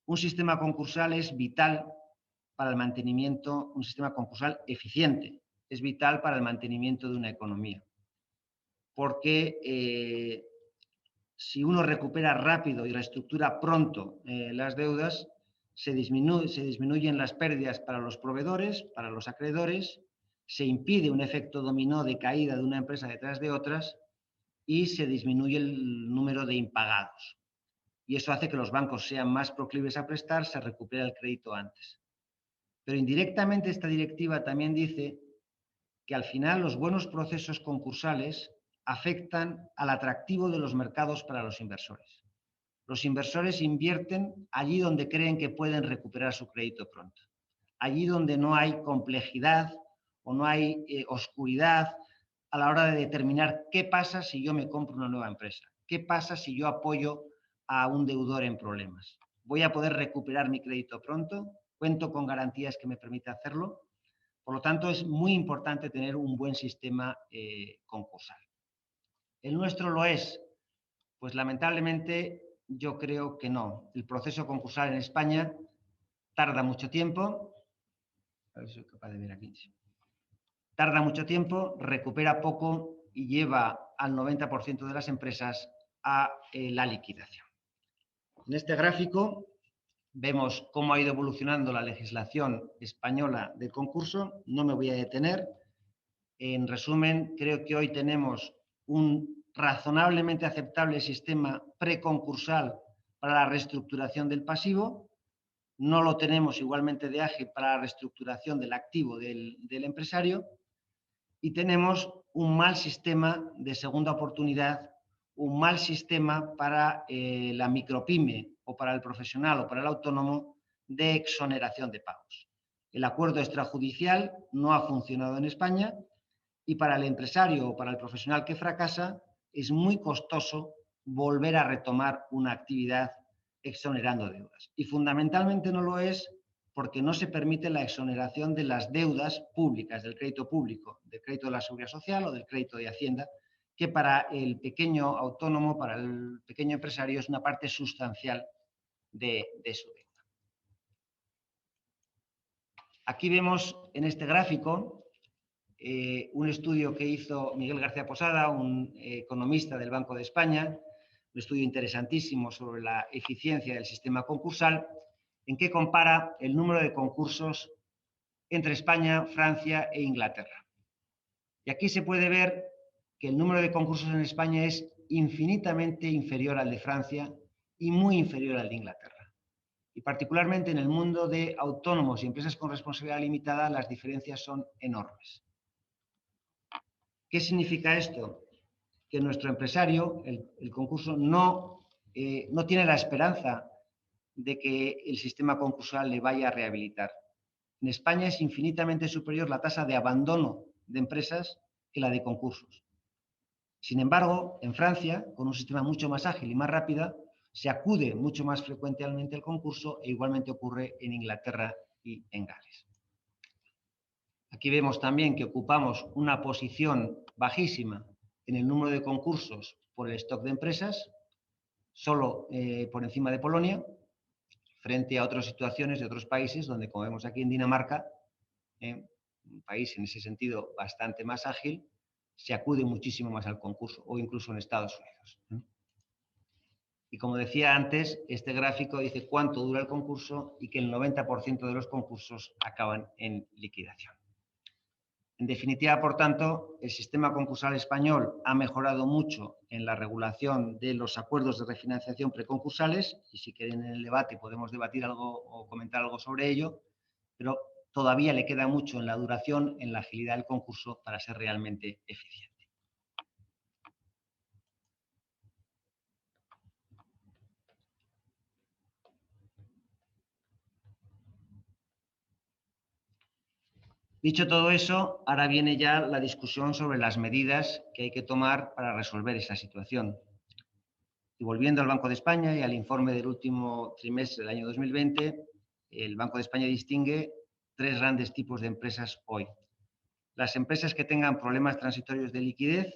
Un sistema concursal es vital para el mantenimiento, un sistema concursal eficiente, es vital para el mantenimiento de una economía. Porque si uno recupera rápido y reestructura pronto las deudas, se disminuyen las pérdidas para los proveedores, para los acreedores, se impide un efecto dominó de caída de una empresa detrás de otras y se disminuye el número de impagados. Y eso hace que los bancos sean más proclives a prestar, se recupera el crédito antes. Pero indirectamente esta directiva también dice que al final los buenos procesos concursales afectan al atractivo de los mercados para los inversores. Los inversores invierten allí donde creen que pueden recuperar su crédito pronto. Allí donde no hay complejidad o no hay oscuridad a la hora de determinar qué pasa si yo me compro una nueva empresa, qué pasa si yo apoyo a un deudor en problemas. ¿Voy a poder recuperar mi crédito pronto? ¿Cuento con garantías que me permita hacerlo? Por lo tanto, es muy importante tener un buen sistema concursal. ¿El nuestro lo es? Pues lamentablemente yo creo que no. El proceso concursal en España tarda mucho tiempo. A ver si soy capaz de ver aquí. Tarda mucho tiempo, recupera poco y lleva al 90% de las empresas a la liquidación. En este gráfico vemos cómo ha ido evolucionando la legislación española del concurso. No me voy a detener. En resumen, creo que hoy tenemos un razonablemente aceptable sistema preconcursal para la reestructuración del pasivo. No lo tenemos igualmente de ágil para la reestructuración del activo del empresario. Y tenemos un mal sistema de segunda oportunidad, un mal sistema para la micropyme o para el profesional o para el autónomo de exoneración de pagos. El acuerdo extrajudicial no ha funcionado en España y para el empresario o para el profesional que fracasa es muy costoso volver a retomar una actividad exonerando deudas. Y fundamentalmente no lo es porque no se permite la exoneración de las deudas públicas, del crédito público, del crédito de la Seguridad Social o del crédito de Hacienda, que para el pequeño autónomo, para el pequeño empresario, es una parte sustancial de su deuda. Aquí vemos en este gráfico un estudio que hizo Miguel García Posada, un economista del Banco de España, un estudio interesantísimo sobre la eficiencia del sistema concursal, en que compara el número de concursos entre España, Francia e Inglaterra. Y aquí se puede ver que el número de concursos en España es infinitamente inferior al de Francia y muy inferior al de Inglaterra. Y particularmente en el mundo de autónomos y empresas con responsabilidad limitada, las diferencias son enormes. ¿Qué significa esto? Que nuestro empresario, el concurso, no tiene la esperanza de que el sistema concursal le vaya a rehabilitar. En España es infinitamente superior la tasa de abandono de empresas que la de concursos. Sin embargo, en Francia, con un sistema mucho más ágil y más rápido, se acude mucho más frecuentemente al concurso e igualmente ocurre en Inglaterra y en Gales. Aquí vemos también que ocupamos una posición bajísima en el número de concursos por el stock de empresas, solo por encima de Polonia, frente a otras situaciones de otros países donde, como vemos aquí en Dinamarca, un país en ese sentido bastante más ágil, se acude muchísimo más al concurso, o incluso en Estados Unidos. Y como decía antes, este gráfico dice cuánto dura el concurso y que el 90% de los concursos acaban en liquidación. En definitiva, por tanto, el sistema concursal español ha mejorado mucho en la regulación de los acuerdos de refinanciación preconcursales, y si quieren en el debate podemos debatir algo o comentar algo sobre ello, pero todavía le queda mucho en la duración, en la agilidad del concurso para ser realmente eficiente. Dicho todo eso, ahora viene ya la discusión sobre las medidas que hay que tomar para resolver esa situación. Y volviendo al Banco de España y al informe del último trimestre del año 2020, el Banco de España distingue tres grandes tipos de empresas hoy. Las empresas que tengan problemas transitorios de liquidez,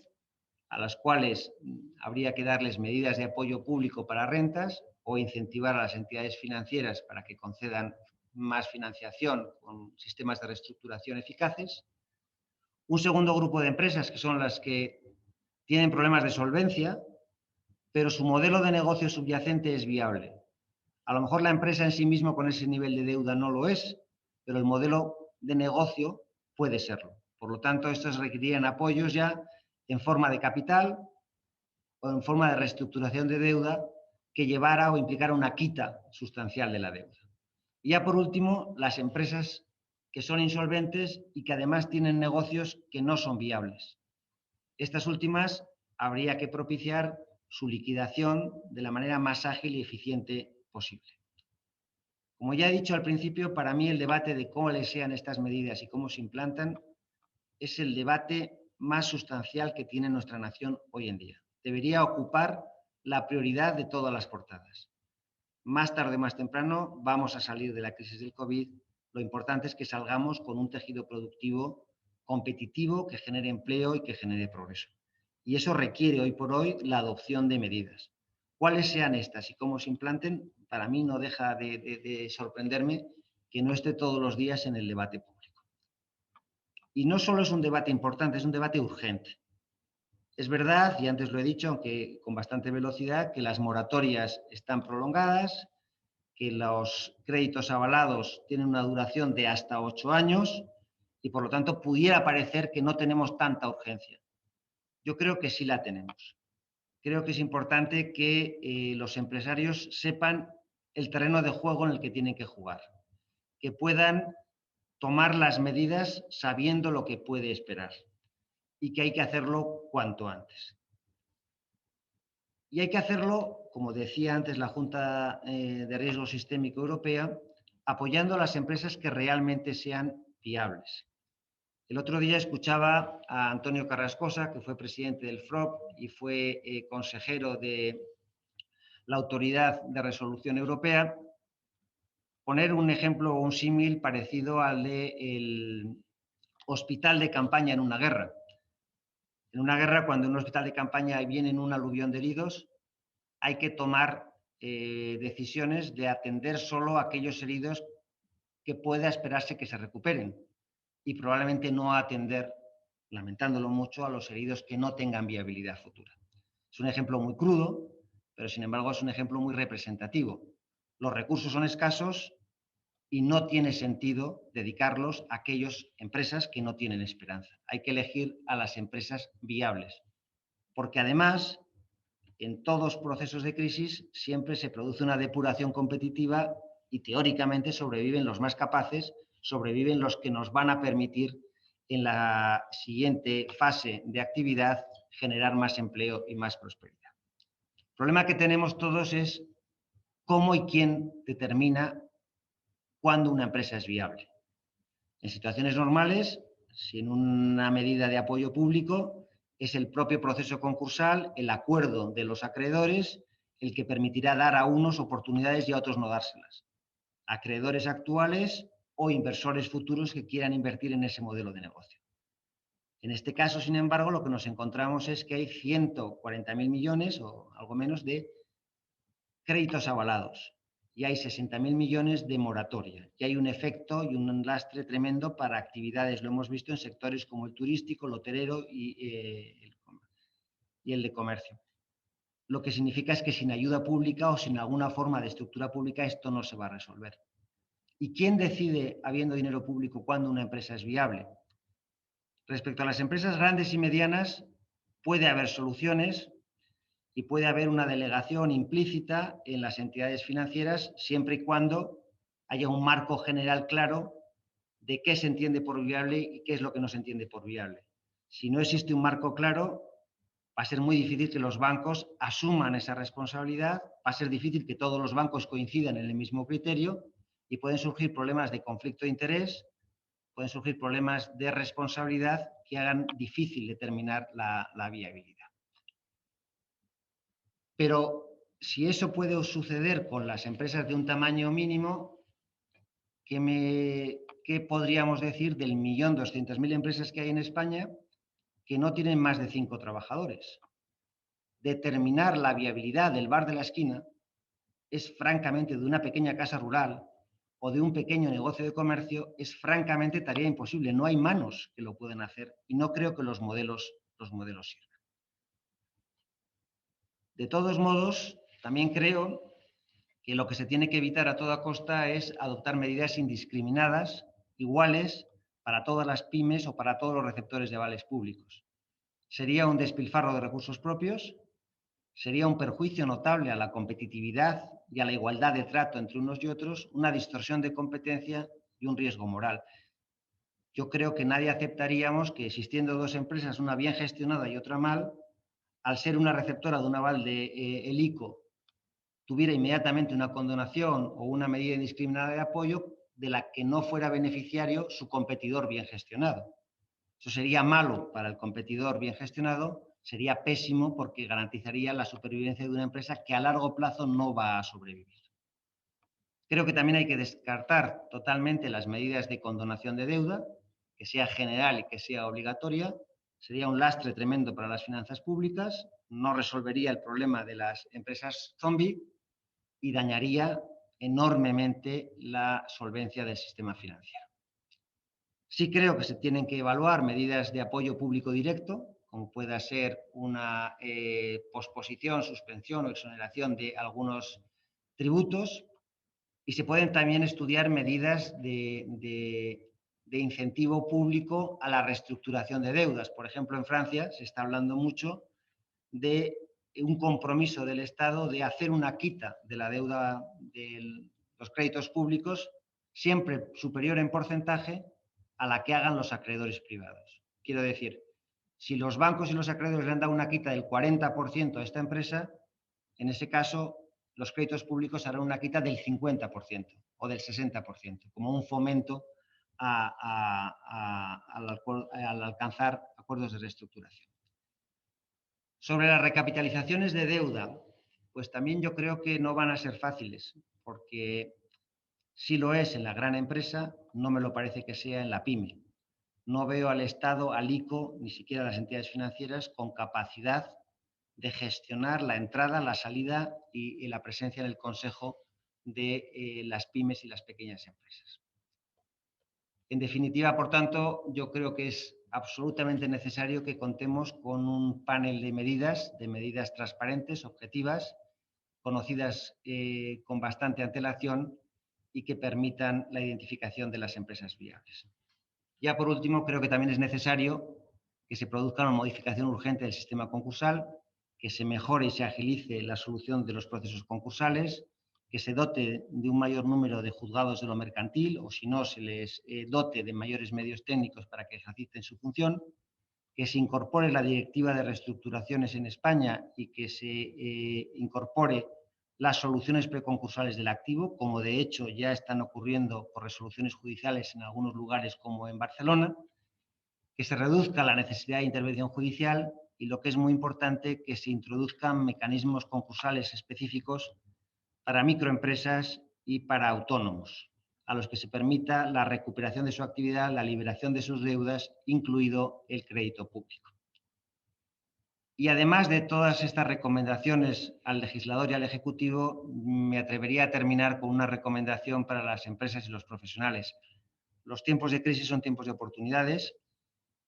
a las cuales habría que darles medidas de apoyo público para rentas o incentivar a las entidades financieras para que concedan más financiación con sistemas de reestructuración eficaces. Un segundo grupo de empresas, que son las que tienen problemas de solvencia, pero su modelo de negocio subyacente es viable. A lo mejor la empresa en sí misma con ese nivel de deuda no lo es, pero el modelo de negocio puede serlo. Por lo tanto, estos requerirían apoyos ya en forma de capital o en forma de reestructuración de deuda que llevara o implicara una quita sustancial de la deuda. Y ya por último, las empresas que son insolventes y que además tienen negocios que no son viables. Estas últimas habría que propiciar su liquidación de la manera más ágil y eficiente posible. Como ya he dicho al principio, para mí el debate de cómo les sean estas medidas y cómo se implantan es el debate más sustancial que tiene nuestra nación hoy en día. Debería ocupar la prioridad de todas las portadas. Más tarde o más temprano vamos a salir de la crisis del COVID. Lo importante es que salgamos con un tejido productivo competitivo que genere empleo y que genere progreso. Y eso requiere hoy por hoy la adopción de medidas. Cuáles sean estas y cómo se implanten, para mí no deja de sorprenderme que no esté todos los días en el debate público. Y no solo es un debate importante, es un debate urgente. Es verdad, y antes lo he dicho, aunque con bastante velocidad, que las moratorias están prolongadas, que los créditos avalados tienen una duración de hasta 8 años y, por lo tanto, pudiera parecer que no tenemos tanta urgencia. Yo creo que sí la tenemos. Creo que es importante que los empresarios sepan el terreno de juego en el que tienen que jugar, que puedan tomar las medidas sabiendo lo que puede esperar y que hay que hacerlo cuanto antes. Y hay que hacerlo, como decía antes la Junta de Riesgo Sistémico Europea, apoyando a las empresas que realmente sean viables. El otro día escuchaba a Antonio Carrascosa, que fue presidente del FROB y fue consejero de la Autoridad de Resolución Europea, poner un ejemplo o un símil parecido al del hospital de campaña en una guerra. En una guerra, cuando en un hospital de campaña vienen un aluvión de heridos, hay que tomar decisiones de atender solo a aquellos heridos que pueda esperarse que se recuperen y probablemente no atender, lamentándolo mucho, a los heridos que no tengan viabilidad futura. Es un ejemplo muy crudo, pero sin embargo es un ejemplo muy representativo. Los recursos son escasos y no tiene sentido dedicarlos a aquellas empresas que no tienen esperanza. Hay que elegir a las empresas viables, porque además en todos procesos de crisis siempre se produce una depuración competitiva y teóricamente sobreviven los más capaces, sobreviven los que nos van a permitir en la siguiente fase de actividad generar más empleo y más prosperidad. El problema que tenemos todos es cómo y quién determina cuándo una empresa es viable. En situaciones normales, sin una medida de apoyo público, es el propio proceso concursal, el acuerdo de los acreedores, el que permitirá dar a unos oportunidades y a otros no dárselas. Acreedores actuales o inversores futuros que quieran invertir en ese modelo de negocio. En este caso, sin embargo, lo que nos encontramos es que hay 140.000 millones o algo menos de créditos avalados y hay 60.000 millones de moratoria. Y hay un efecto y un lastre tremendo para actividades, lo hemos visto en sectores como el turístico, el hotelero y el de comercio. Lo que significa es que sin ayuda pública o sin alguna forma de estructura pública esto no se va a resolver. ¿Y quién decide, habiendo dinero público, cuándo una empresa es viable? Respecto a las empresas grandes y medianas, puede haber soluciones y puede haber una delegación implícita en las entidades financieras siempre y cuando haya un marco general claro de qué se entiende por viable y qué es lo que no se entiende por viable. Si no existe un marco claro, va a ser muy difícil que los bancos asuman esa responsabilidad, va a ser difícil que todos los bancos coincidan en el mismo criterio y pueden surgir problemas de conflicto de interés, pueden surgir problemas de responsabilidad que hagan difícil determinar la viabilidad. Pero si eso puede suceder con las empresas de un tamaño mínimo, ¿qué podríamos decir del 1.200.000 empresas que hay en España que no tienen más de 5 trabajadores? Determinar la viabilidad del bar de la esquina es francamente de una pequeña casa rural o de un pequeño negocio de comercio, es francamente tarea imposible. No hay manos que lo puedan hacer y no creo que los modelos sirvan. De todos modos, también creo que lo que se tiene que evitar a toda costa es adoptar medidas indiscriminadas, iguales, para todas las pymes o para todos los receptores de avales públicos. Sería un despilfarro de recursos propios, sería un perjuicio notable a la competitividad y a la igualdad de trato entre unos y otros, una distorsión de competencia y un riesgo moral. Yo creo que nadie aceptaríamos que existiendo dos empresas, una bien gestionada y otra mal, al ser una receptora de un aval del ICO, tuviera inmediatamente una condonación o una medida indiscriminada de apoyo de la que no fuera beneficiario su competidor bien gestionado. Eso sería malo para el competidor bien gestionado, sería pésimo porque garantizaría la supervivencia de una empresa que a largo plazo no va a sobrevivir. Creo que también hay que descartar totalmente las medidas de condonación de deuda, que sea general y que sea obligatoria. Sería un lastre tremendo para las finanzas públicas, no resolvería el problema de las empresas zombie y dañaría enormemente la solvencia del sistema financiero. Sí creo que se tienen que evaluar medidas de apoyo público directo, como pueda ser una posposición, suspensión o exoneración de algunos tributos, y se pueden también estudiar medidas de incentivo público a la reestructuración de deudas. Por ejemplo, en Francia se está hablando mucho de un compromiso del Estado de hacer una quita de la deuda de los créditos públicos siempre superior en porcentaje a la que hagan los acreedores privados. Quiero decir, si los bancos y los acreedores le han dado una quita del 40% a esta empresa, en ese caso los créditos públicos harán una quita del 50% o del 60%, como un fomento al alcanzar acuerdos de reestructuración. Sobre las recapitalizaciones de deuda, pues también yo creo que no van a ser fáciles, porque si lo es en la gran empresa, no me lo parece que sea en la pyme. No veo al Estado, al ICO, ni siquiera a las entidades financieras con capacidad de gestionar la entrada, la salida y la presencia en el consejo de las pymes y las pequeñas empresas. En definitiva, por tanto, yo creo que es absolutamente necesario que contemos con un panel de medidas transparentes, objetivas, conocidas con bastante antelación y que permitan la identificación de las empresas viables. Ya por último, creo que también es necesario que se produzca una modificación urgente del sistema concursal, que se mejore y se agilice la solución de los procesos concursales, que se dote de un mayor número de juzgados de lo mercantil o si no se les dote de mayores medios técnicos para que ejerciten su función, que se incorpore la directiva de reestructuraciones en España y que se incorpore las soluciones preconcursales del activo, como de hecho ya están ocurriendo por resoluciones judiciales en algunos lugares como en Barcelona, que se reduzca la necesidad de intervención judicial y, lo que es muy importante, que se introduzcan mecanismos concursales específicos para microempresas y para autónomos, a los que se permita la recuperación de su actividad, la liberación de sus deudas, incluido el crédito público. Y además de todas estas recomendaciones al legislador y al ejecutivo, me atrevería a terminar con una recomendación para las empresas y los profesionales. Los tiempos de crisis son tiempos de oportunidades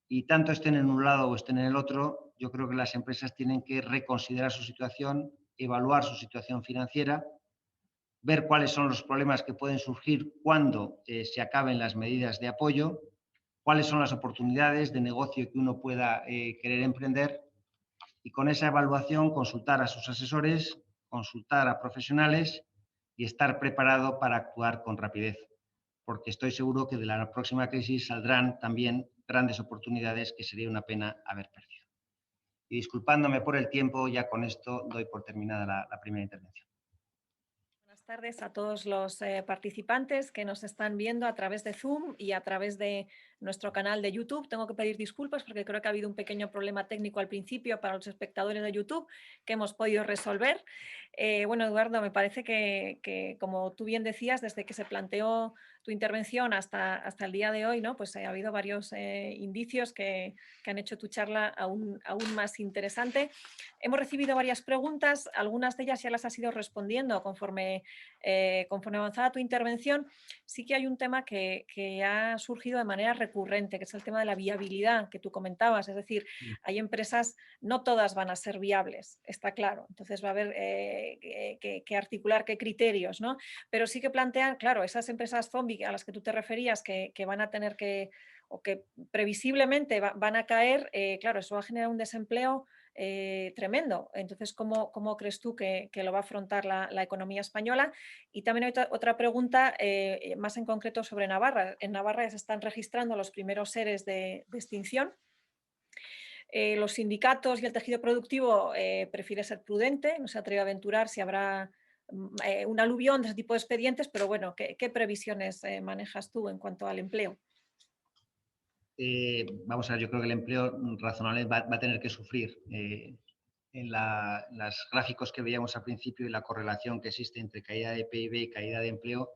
y tanto estén en un lado o estén en el otro, yo creo que las empresas tienen que reconsiderar su situación, evaluar su situación financiera, ver cuáles son los problemas que pueden surgir cuando se acaben las medidas de apoyo, cuáles son las oportunidades de negocio que uno pueda querer emprender y con esa evaluación consultar a sus asesores, consultar a profesionales y estar preparado para actuar con rapidez, porque estoy seguro que de la próxima crisis saldrán también grandes oportunidades que sería una pena haber perdido. Y disculpándome por el tiempo, ya con esto doy por terminada la primera intervención. Buenas tardes a todos los participantes que nos están viendo a través de Zoom y a través de nuestro canal de YouTube. Tengo que pedir disculpas porque creo que ha habido un pequeño problema técnico al principio para los espectadores de YouTube que hemos podido resolver. Bueno, Eduardo, me parece que, como tú bien decías, desde que se planteó tu intervención hasta el día de hoy, ¿no? Pues ha habido varios indicios que han hecho tu charla aún más interesante. Hemos recibido varias preguntas, algunas de ellas ya las has ido respondiendo conforme avanzaba tu intervención. Sí que hay un tema que ha surgido de manera recurrente, que es el tema de la viabilidad que tú comentabas. Es decir, hay empresas, no todas van a ser viables, está claro. Entonces va a haber que articular qué criterios, ¿no? Pero sí que plantean, claro, esas empresas zombie a las que tú te referías que van a tener que, o que previsiblemente van a caer, claro, eso va a generar un desempleo tremendo. Entonces, ¿cómo crees tú que lo va a afrontar la economía española? Y también hay otra pregunta más en concreto sobre Navarra. En Navarra ya se están registrando los primeros seres de extinción. Los sindicatos y el tejido productivo prefiere ser prudente, no se atreve a aventurar si habrá un aluvión de ese tipo de expedientes, pero bueno, ¿qué previsiones manejas tú en cuanto al empleo? vamos a ver, yo creo que el empleo razonable va a tener que sufrir. En los gráficos que veíamos al principio y la correlación que existe entre caída de PIB y caída de empleo,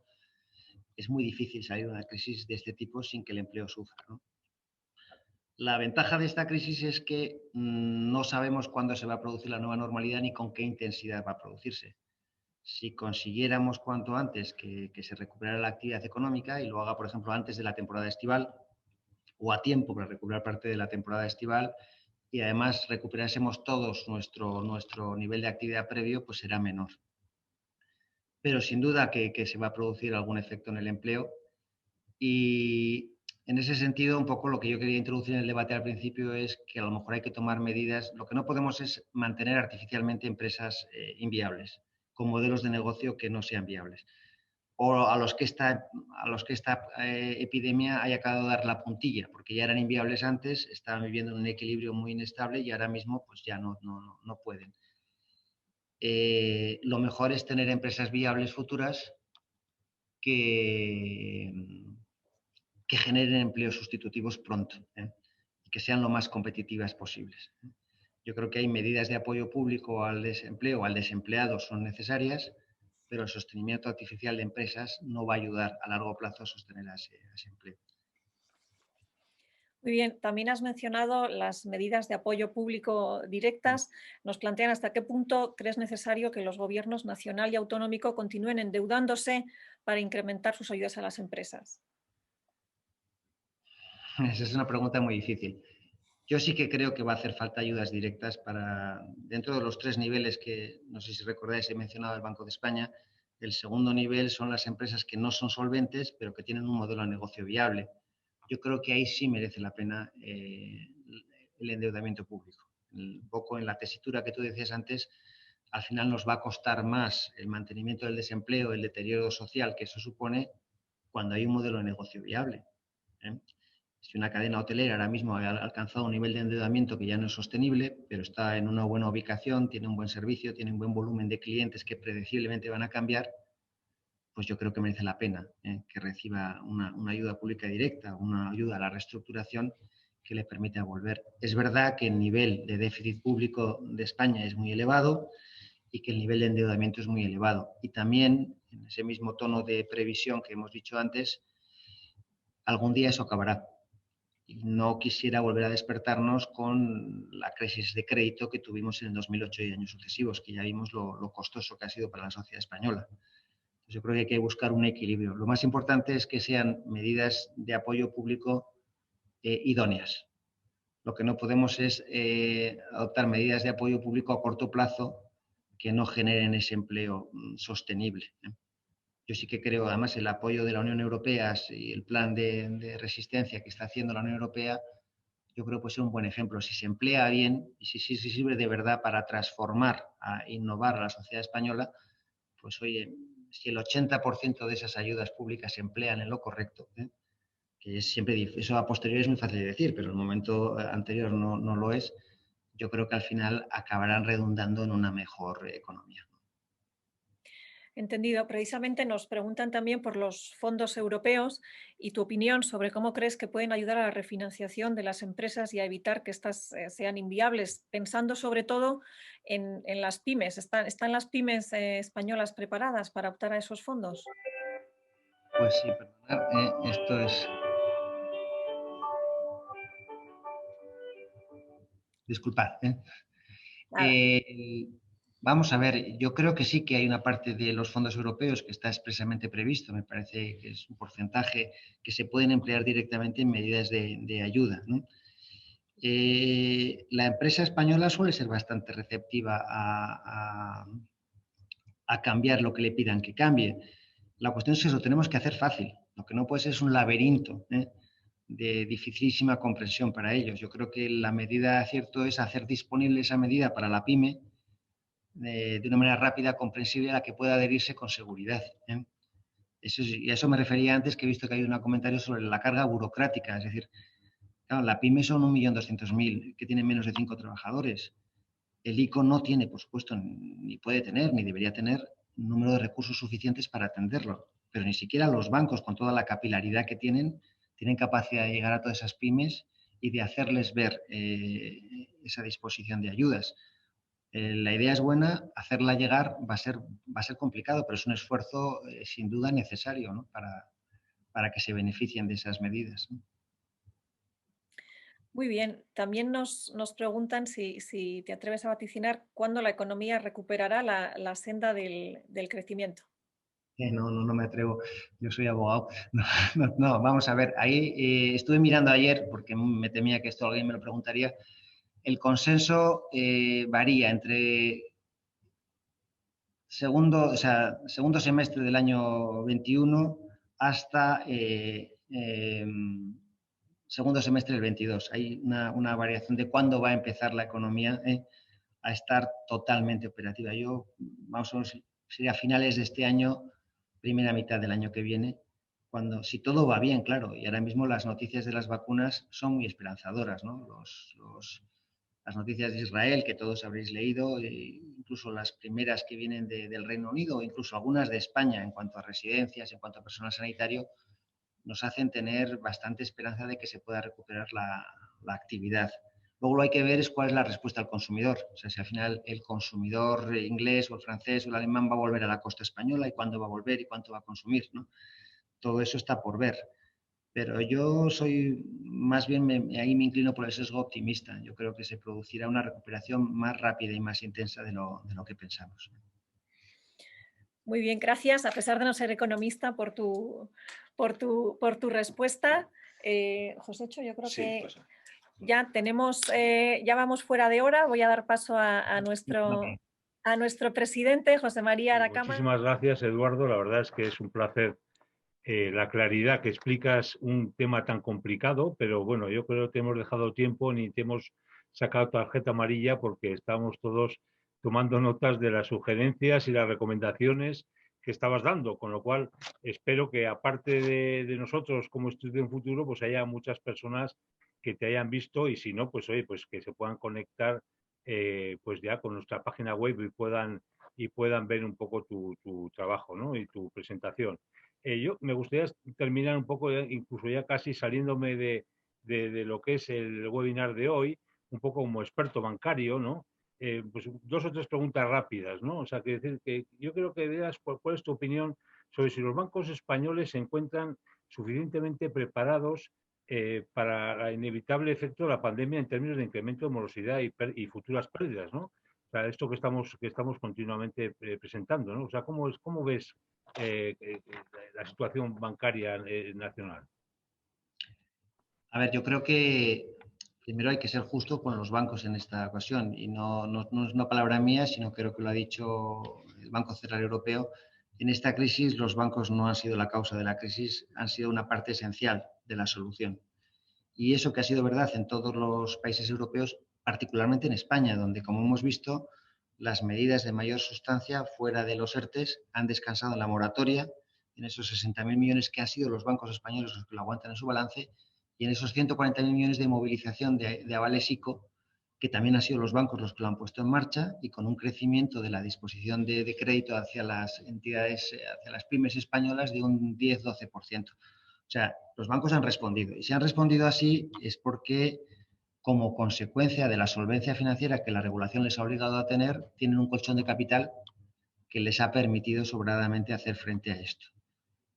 es muy difícil salir de una crisis de este tipo sin que el empleo sufra, ¿no? La ventaja de esta crisis es que no sabemos cuándo se va a producir la nueva normalidad ni con qué intensidad va a producirse. Si consiguiéramos cuanto antes que se recuperara la actividad económica y lo haga, por ejemplo, antes de la temporada estival o a tiempo para recuperar parte de la temporada estival y además recuperásemos todos nuestro nivel de actividad previo, pues será menor. Pero sin duda que se va a producir algún efecto en el empleo y en ese sentido, un poco lo que yo quería introducir en el debate al principio es que a lo mejor hay que tomar medidas. Lo que no podemos es mantener artificialmente empresas inviables, con modelos de negocio que no sean viables. O a los que esta epidemia haya acabado de dar la puntilla, porque ya eran inviables antes, estaban viviendo en un equilibrio muy inestable y ahora mismo pues ya no pueden. Lo mejor es tener empresas viables futuras que generen empleos sustitutivos pronto, y que sean lo más competitivas posibles. Yo creo que hay medidas de apoyo público al desempleo o al desempleado son necesarias, pero el sostenimiento artificial de empresas no va a ayudar a largo plazo a sostener a ese empleo. Muy bien, también has mencionado las medidas de apoyo público directas. Nos plantean hasta qué punto crees necesario que los gobiernos nacional y autonómico continúen endeudándose para incrementar sus ayudas a las empresas. Esa es una pregunta muy difícil. Yo sí que creo que va a hacer falta ayudas directas para, dentro de los 3 niveles que, no sé si recordáis, he mencionado el Banco de España. El segundo nivel son las empresas que no son solventes, pero que tienen un modelo de negocio viable. Yo creo que ahí sí merece la pena el endeudamiento público. Un poco en la tesitura que tú decías antes, al final nos va a costar más el mantenimiento del desempleo, el deterioro social que eso supone cuando hay un modelo de negocio viable. Si una cadena hotelera ahora mismo ha alcanzado un nivel de endeudamiento que ya no es sostenible, pero está en una buena ubicación, tiene un buen servicio, tiene un buen volumen de clientes que predeciblemente van a cambiar, pues yo creo que merece la pena que reciba una ayuda pública directa, una ayuda a la reestructuración que le permita volver. Es verdad que el nivel de déficit público de España es muy elevado y que el nivel de endeudamiento es muy elevado. Y también, en ese mismo tono de previsión que hemos dicho antes, algún día eso acabará. Y no quisiera volver a despertarnos con la crisis de crédito que tuvimos en el 2008 y años sucesivos, que ya vimos lo costoso que ha sido para la sociedad española. Entonces, yo creo que hay que buscar un equilibrio. Lo más importante es que sean medidas de apoyo público idóneas. Lo que no podemos es adoptar medidas de apoyo público a corto plazo que no generen ese empleo sostenible. Yo sí que creo, además, el apoyo de la Unión Europea y el plan de resistencia que está haciendo la Unión Europea, yo creo que puede ser un buen ejemplo. Si se emplea bien y si sirve de verdad para transformar, a innovar a la sociedad española, pues oye, si el 80% de esas ayudas públicas se emplean en lo correcto, que es siempre, eso a posteriori es muy fácil de decir, pero en el momento anterior no lo es, yo creo que al final acabarán redundando en una mejor economía. Entendido. Precisamente nos preguntan también por los fondos europeos y tu opinión sobre cómo crees que pueden ayudar a la refinanciación de las empresas y a evitar que éstas sean inviables, pensando sobre todo en las pymes. ¿Están las pymes españolas preparadas para optar a esos fondos? Pues sí, perdonad, esto es... Disculpad. Nada. Vamos a ver, yo creo que sí que hay una parte de los fondos europeos que está expresamente previsto, me parece que es un porcentaje que se pueden emplear directamente en medidas de ayuda, ¿no? La empresa española suele ser bastante receptiva a cambiar lo que le pidan que cambie. La cuestión es que lo tenemos que hacer fácil, lo que no puede ser es un laberinto de dificilísima comprensión para ellos. Yo creo que la medida cierto es hacer disponible esa medida para la pyme de una manera rápida, comprensible, a la que pueda adherirse con seguridad. Y a eso me refería antes, que he visto que hay un comentario sobre la carga burocrática. Es decir, claro, la pyme son 1.200.000 que tienen menos de 5 trabajadores. El ICO no tiene, por supuesto, ni puede tener, ni debería tener un número de recursos suficientes para atenderlo. Pero ni siquiera los bancos, con toda la capilaridad que tienen tienen capacidad de llegar a todas esas pymes y de hacerles ver esa disposición de ayudas. La idea es buena, hacerla llegar va a ser complicado, pero es un esfuerzo sin duda necesario, ¿no? para que se beneficien de esas medidas, ¿no? Muy bien. También nos preguntan si te atreves a vaticinar cuándo la economía recuperará la senda del crecimiento. No me atrevo, yo soy abogado. No, vamos a ver, ahí estuve mirando ayer, porque me temía que esto alguien me lo preguntaría, el consenso varía entre segundo semestre del año 21 hasta segundo semestre del 22. Hay una variación de cuándo va a empezar la economía a estar totalmente operativa. Yo, más o menos, sería a finales de este año, primera mitad del año que viene, cuando, si todo va bien, claro, y ahora mismo las noticias de las vacunas son muy esperanzadoras, ¿no? Las noticias de Israel, que todos habréis leído, incluso las primeras que vienen del Reino Unido, incluso algunas de España en cuanto a residencias, en cuanto a personal sanitario, nos hacen tener bastante esperanza de que se pueda recuperar la actividad. Luego lo que hay que ver es cuál es la respuesta al consumidor. O sea, si al final el consumidor inglés o el francés o el alemán va a volver a la costa española y cuándo va a volver y cuánto va a consumir, ¿no? Todo eso está por ver. Pero yo soy, más bien, ahí me inclino por el sesgo optimista. Yo creo que se producirá una recuperación más rápida y más intensa de lo que pensamos. Muy bien, gracias, a pesar de no ser economista, por tu respuesta. Josécho, yo creo que ya tenemos, ya vamos fuera de hora. Voy a dar paso a nuestro presidente, José María Aracama. Muchísimas gracias, Eduardo. La verdad es que es un placer la claridad que explicas un tema tan complicado, pero bueno, yo creo que te hemos dejado tiempo ni te hemos sacado tarjeta amarilla porque estamos todos tomando notas de las sugerencias y las recomendaciones que estabas dando, con lo cual espero que aparte de nosotros como Estudio en Futuro, pues haya muchas personas que te hayan visto y si no, pues oye, pues que se puedan conectar pues ya con nuestra página web y puedan ver un poco tu trabajo, ¿no? Y tu presentación. Yo me gustaría terminar un poco, incluso ya casi saliéndome de lo que es el webinar de hoy, un poco como experto bancario, ¿no? Pues 2 o 3 preguntas rápidas, ¿no? O sea, que decir que yo creo que veas cuál es tu opinión sobre si los bancos españoles se encuentran suficientemente preparados para el inevitable efecto de la pandemia en términos de incremento de morosidad y futuras pérdidas, ¿no? O sea, esto que estamos continuamente presentando, ¿no? O sea, ¿cómo ves la situación bancaria nacional? A ver, yo creo que primero hay que ser justo con los bancos en esta ocasión y no es una palabra mía, sino creo que lo ha dicho el Banco Central Europeo. En esta crisis los bancos no han sido la causa de la crisis, han sido una parte esencial de la solución. Y eso que ha sido verdad en todos los países europeos, particularmente en España, donde, como hemos visto, las medidas de mayor sustancia fuera de los ERTES han descansado en la moratoria, en esos 60.000 millones que han sido los bancos españoles los que lo aguantan en su balance, y en esos 140.000 millones de movilización de avales ICO, que también han sido los bancos los que lo han puesto en marcha, y con un crecimiento de la disposición de crédito hacia las entidades, hacia las pymes españolas de un 10-12%. O sea, los bancos han respondido. Y si han respondido así es porque, como consecuencia de la solvencia financiera que la regulación les ha obligado a tener, tienen un colchón de capital que les ha permitido sobradamente hacer frente a esto.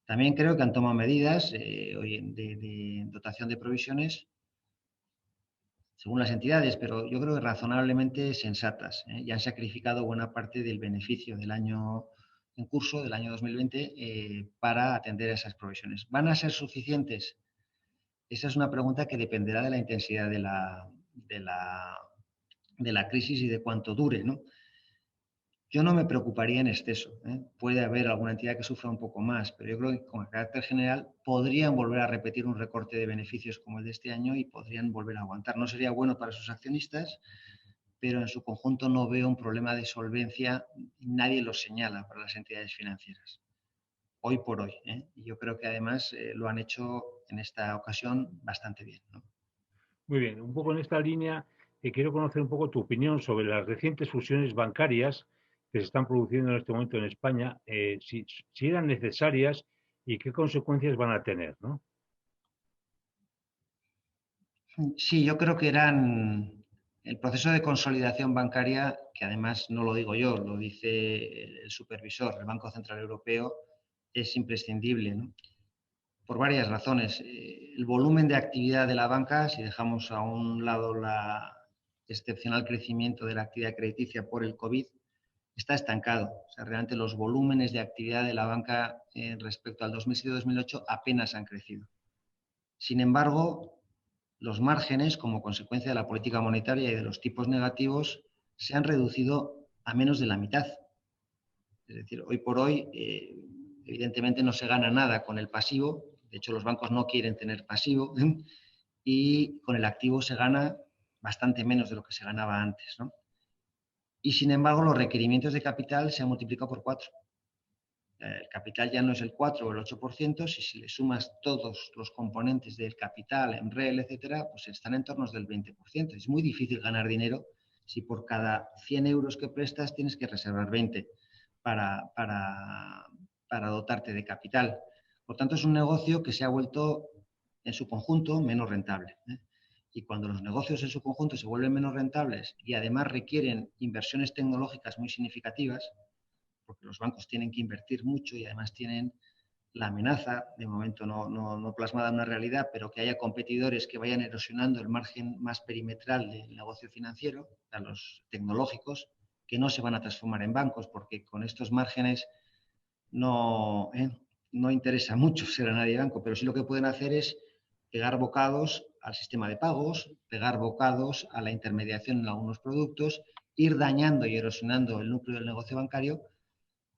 También creo que han tomado medidas de dotación de provisiones según las entidades, pero yo creo que razonablemente sensatas, y han sacrificado buena parte del beneficio del año en curso, del año 2020, para atender a esas provisiones. ¿Van a ser suficientes? Esa es una pregunta que dependerá de la intensidad de la crisis y de cuánto dure, ¿no? Yo no me preocuparía en exceso, ¿eh? Puede haber alguna entidad que sufra un poco más, pero yo creo que con carácter general podrían volver a repetir un recorte de beneficios como el de este año y podrían volver a aguantar. No sería bueno para sus accionistas, pero en su conjunto no veo un problema de solvencia, nadie lo señala para las entidades financieras, hoy por hoy, ¿eh? Y yo creo que además lo han hecho en esta ocasión bastante bien, ¿no? Muy bien, un poco en esta línea, quiero conocer un poco tu opinión sobre las recientes fusiones bancarias que se están produciendo en este momento en España, si eran necesarias y qué consecuencias van a tener, ¿no? Sí, yo creo que eran el proceso de consolidación bancaria, que además no lo digo yo, lo dice el supervisor, el Banco Central Europeo, es imprescindible, ¿no? Por varias razones. El volumen de actividad de la banca, si dejamos a un lado el excepcional crecimiento de la actividad crediticia por el COVID, está estancado. O sea, realmente los volúmenes de actividad de la banca respecto al 2007-2008 apenas han crecido. Sin embargo, los márgenes, como consecuencia de la política monetaria y de los tipos negativos, se han reducido a menos de la mitad. Es decir, hoy por hoy, evidentemente no se gana nada con el pasivo, de hecho los bancos no quieren tener pasivo, y con el activo se gana bastante menos de lo que se ganaba antes, ¿no? Y sin embargo, los requerimientos de capital se han multiplicado por 4. El capital ya no es el 4 o el 8%, si le sumas todos los componentes del capital, MREL, etcétera, pues están en torno del 20%. Es muy difícil ganar dinero si por cada 100 euros que prestas tienes que reservar 20 para dotarte de capital. Por tanto, es un negocio que se ha vuelto en su conjunto menos rentable. Y cuando los negocios en su conjunto se vuelven menos rentables y además requieren inversiones tecnológicas muy significativas, porque los bancos tienen que invertir mucho y además tienen la amenaza, de momento no plasmada en una realidad, pero que haya competidores que vayan erosionando el margen más perimetral del negocio financiero, a los tecnológicos, que no se van a transformar en bancos, porque con estos márgenes no interesa mucho ser a nadie banco, pero sí lo que pueden hacer es pegar bocados al sistema de pagos, pegar bocados a la intermediación en algunos productos, ir dañando y erosionando el núcleo del negocio bancario,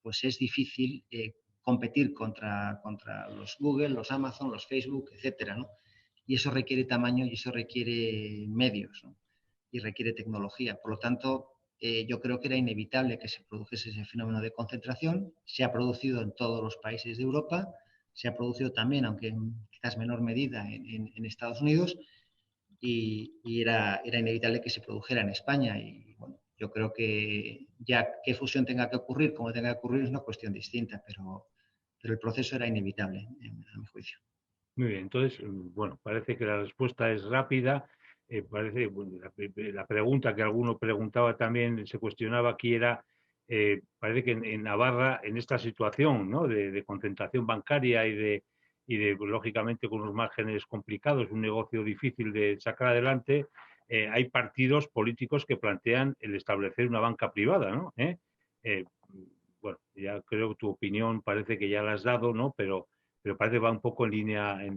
pues es difícil competir contra los Google, los Amazon, los Facebook, etcétera, ¿no? Y eso requiere tamaño y eso requiere medios, ¿no? Y requiere tecnología. Por lo tanto, yo creo que era inevitable que se produjese ese fenómeno de concentración. Se ha producido en todos los países de Europa, se ha producido también, aunque en quizás menor medida, en Estados Unidos, y era inevitable que se produjera en España. Y bueno, yo creo que ya qué fusión tenga que ocurrir, como tenga que ocurrir, es una cuestión distinta, pero el proceso era inevitable, a mi juicio. Muy bien, entonces, bueno, parece que la respuesta es rápida. Parece, bueno, la pregunta que alguno preguntaba también, se cuestionaba aquí era, parece que en Navarra, en esta situación, ¿no?, de concentración bancaria y de, lógicamente, con unos márgenes complicados, un negocio difícil de sacar adelante, hay partidos políticos que plantean el establecer una banca privada, ¿no? Bueno, ya creo que tu opinión parece que ya la has dado, ¿no? Pero parece que va un poco en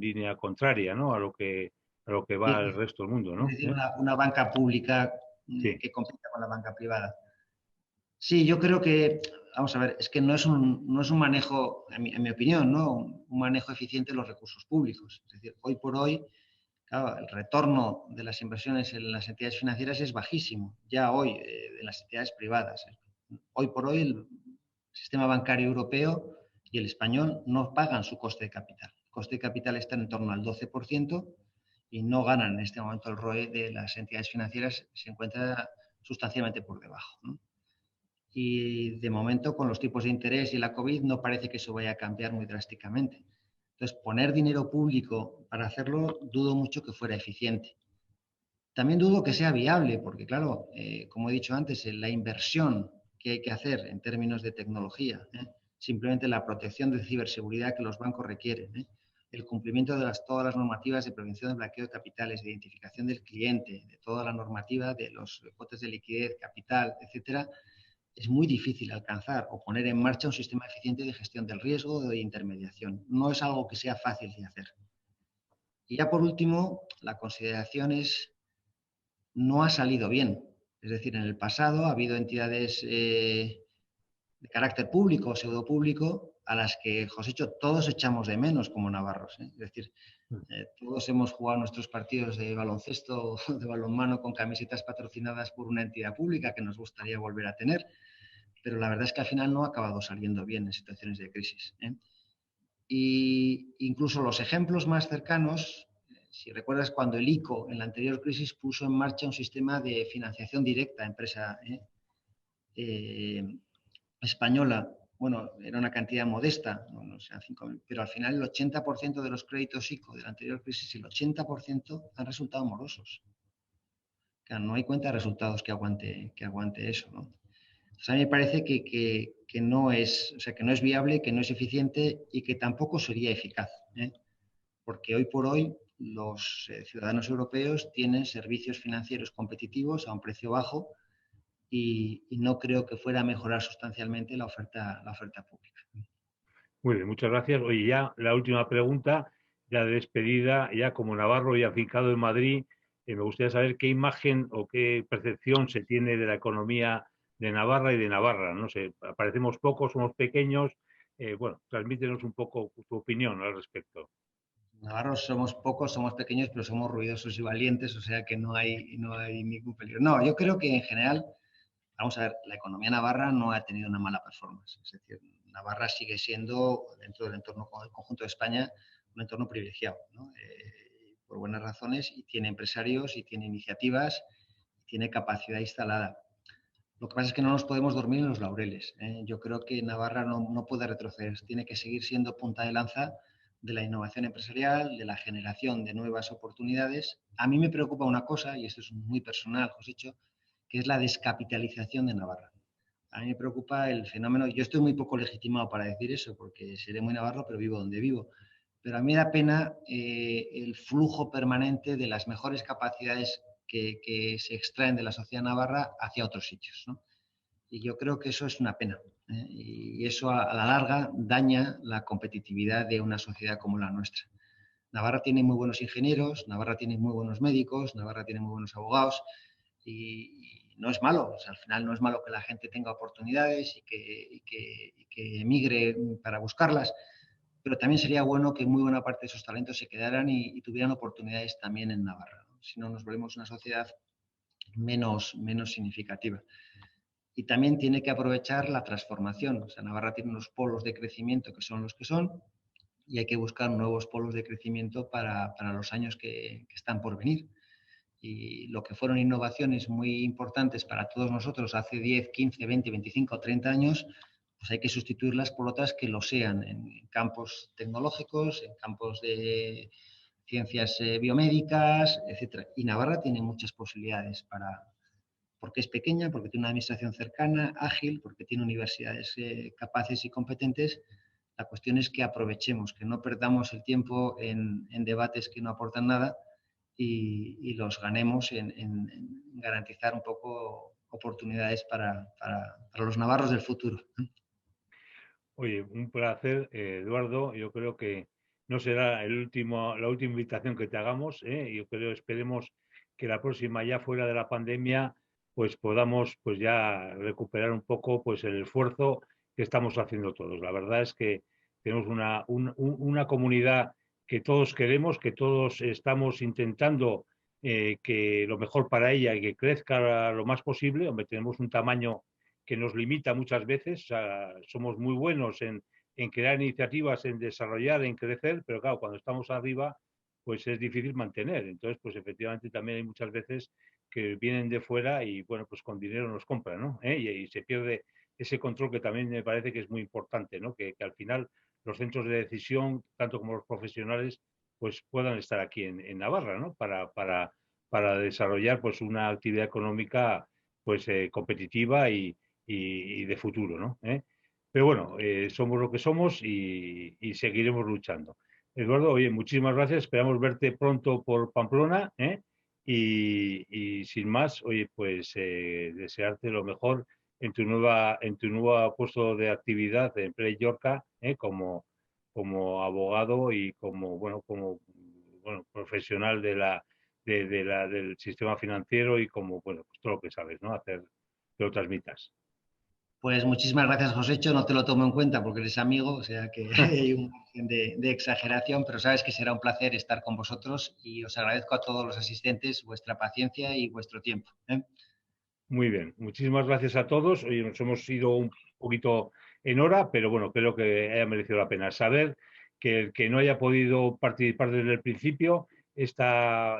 línea contraria, ¿no?, a lo que va el Sí, resto del mundo, es ¿no? decir, una banca pública Sí, que compita con la banca privada. Sí, yo creo que, vamos a ver, es que no es un manejo, en mi opinión, ¿no?, un manejo eficiente de los recursos públicos. Es decir, hoy por hoy, claro, el retorno de las inversiones en las entidades financieras es bajísimo, ya hoy, en las entidades privadas. Hoy por hoy el sistema bancario europeo y el español no pagan su coste de capital. El coste de capital está en torno al 12% y no ganan en este momento el ROE de las entidades financieras, se encuentra sustancialmente por debajo, ¿no? Y de momento, con los tipos de interés y la COVID, no parece que eso vaya a cambiar muy drásticamente. Entonces, poner dinero público para hacerlo, dudo mucho que fuera eficiente. También dudo que sea viable, porque claro, como he dicho antes, la inversión que hay que hacer en términos de tecnología, simplemente la protección de ciberseguridad que los bancos requieren, el cumplimiento de todas las normativas de prevención del blanqueo de capitales, de identificación del cliente, de toda la normativa de los cuotas de liquidez, capital, etcétera, es muy difícil alcanzar o poner en marcha un sistema eficiente de gestión del riesgo o de intermediación. No es algo que sea fácil de hacer. Y ya por último, la consideración es, no ha salido bien. Es decir, en el pasado ha habido entidades de carácter público o pseudopúblico a las que, Josécho, todos echamos de menos como navarros. Es decir, todos hemos jugado nuestros partidos de baloncesto o de balonmano con camisetas patrocinadas por una entidad pública que nos gustaría volver a tener, pero la verdad es que al final no ha acabado saliendo bien en situaciones de crisis. Y incluso los ejemplos más cercanos, si recuerdas cuando el ICO en la anterior crisis puso en marcha un sistema de financiación directa a empresa española bueno, era una cantidad modesta, no sé, 5.000, pero al final el 80% de los créditos ICO de la anterior crisis, el 80% han resultado morosos. Claro, no hay cuenta de resultados que aguante eso, ¿no? Entonces, a mí me parece que no es, o sea, que no es viable, que no es eficiente y que tampoco sería eficaz, ¿eh? Porque hoy por hoy los ciudadanos europeos tienen servicios financieros competitivos a un precio bajo y no creo que fuera a mejorar sustancialmente la oferta pública. Muy bien, muchas gracias. Oye, ya la última pregunta, ya de despedida, ya como navarro y afincado en Madrid, me gustaría saber qué imagen o qué percepción se tiene de la economía de Navarra y de Navarra. No sé, parecemos pocos, somos pequeños. Bueno, transmítenos un poco tu opinión al respecto. Navarros somos pocos, somos pequeños, pero somos ruidosos y valientes, o sea que no hay ningún peligro. No, yo creo que en general, vamos a ver, la economía navarra no ha tenido una mala performance. Es decir, Navarra sigue siendo, dentro del entorno del conjunto de España, un entorno privilegiado, ¿no? Por buenas razones, y tiene empresarios, y tiene iniciativas, y tiene capacidad instalada. Lo que pasa es que no nos podemos dormir en los laureles, ¿eh? Yo creo que Navarra no puede retroceder, tiene que seguir siendo punta de lanza de la innovación empresarial, de la generación de nuevas oportunidades. A mí me preocupa una cosa, y esto es muy personal, Josécho, que es la descapitalización de Navarra. A mí me preocupa el fenómeno, yo estoy muy poco legitimado para decir eso, porque seré muy navarro, pero vivo donde vivo. Pero a mí me da pena el flujo permanente de las mejores capacidades que se extraen de la sociedad navarra hacia otros sitios, ¿no? Y yo creo que eso es una pena, ¿eh? Y eso a la larga daña la competitividad de una sociedad como la nuestra. Navarra tiene muy buenos ingenieros, Navarra tiene muy buenos médicos, Navarra tiene muy buenos abogados y no es malo, o sea, al final no es malo que la gente tenga oportunidades y que emigre para buscarlas, pero también sería bueno que muy buena parte de esos talentos se quedaran y tuvieran oportunidades también en Navarra, ¿no? Si no, nos volvemos una sociedad menos significativa. Y también tiene que aprovechar la transformación. O sea, Navarra tiene unos polos de crecimiento que son los que son y hay que buscar nuevos polos de crecimiento para los años que están por venir. Y lo que fueron innovaciones muy importantes para todos nosotros hace 10, 15, 20, 25, 30 años, pues hay que sustituirlas por otras que lo sean en campos tecnológicos, en campos de ciencias biomédicas, etc. Y Navarra tiene muchas posibilidades porque es pequeña, porque tiene una administración cercana, ágil, porque tiene universidades capaces y competentes. La cuestión es que aprovechemos, que no perdamos el tiempo en debates que no aportan nada y los ganemos en garantizar un poco oportunidades para los navarros del futuro. Oye, un placer, Eduardo. Yo creo que no será la última invitación que te hagamos, ¿eh? Yo creo, esperemos que la próxima, ya fuera de la pandemia, pues podamos pues ya recuperar un poco pues el esfuerzo que estamos haciendo todos. La verdad es que tenemos una comunidad que todos queremos, que todos estamos intentando que lo mejor para ella y que crezca lo más posible. Hombre, tenemos un tamaño que nos limita muchas veces. O sea, somos muy buenos en crear iniciativas, en desarrollar, en crecer, pero claro, cuando estamos arriba, pues es difícil mantener. Entonces, pues efectivamente también hay muchas veces que vienen de fuera y, bueno, pues con dinero nos compran, ¿no? Y se pierde ese control que también me parece que es muy importante, ¿no? Que al final los centros de decisión, tanto como los profesionales, pues puedan estar aquí en Navarra, ¿no? Para desarrollar pues una actividad económica pues competitiva y de futuro, ¿no? Pero bueno, somos lo que somos y seguiremos luchando. Eduardo, oye, muchísimas gracias. Esperamos verte pronto por Pamplona, ¿eh? Y sin más, oye, pues desearte lo mejor en tu nuevo puesto de actividad en Play Yorca, como abogado y como profesional del sistema financiero y como, bueno, pues todo lo que sabes, ¿no? Hacer que lo transmitas. Pues muchísimas gracias, Josécho. No te lo tomo en cuenta porque eres amigo, o sea que hay un margen de exageración, pero sabes que será un placer estar con vosotros y os agradezco a todos los asistentes vuestra paciencia y vuestro tiempo, ¿eh? Muy bien, muchísimas gracias a todos. Hoy nos hemos ido un poquito en hora, pero bueno, creo que haya merecido la pena saber que el que no haya podido participar desde el principio, esta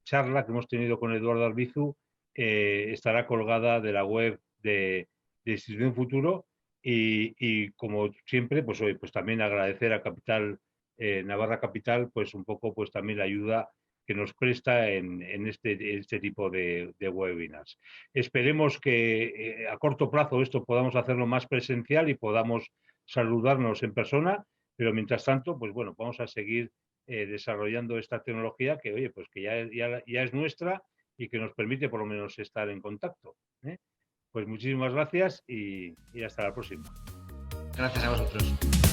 charla que hemos tenido con Eduardo Albizu estará colgada de la web de Institución Futuro y como siempre, pues hoy pues también agradecer a Capital, Navarra Capital, pues un poco pues también la ayuda que nos presta en este tipo de webinars. Esperemos que a corto plazo esto podamos hacerlo más presencial y podamos saludarnos en persona, pero mientras tanto, pues bueno, vamos a seguir desarrollando esta tecnología que, oye, pues que ya es nuestra y que nos permite por lo menos estar en contacto. Pues muchísimas gracias y hasta la próxima. Gracias a vosotros.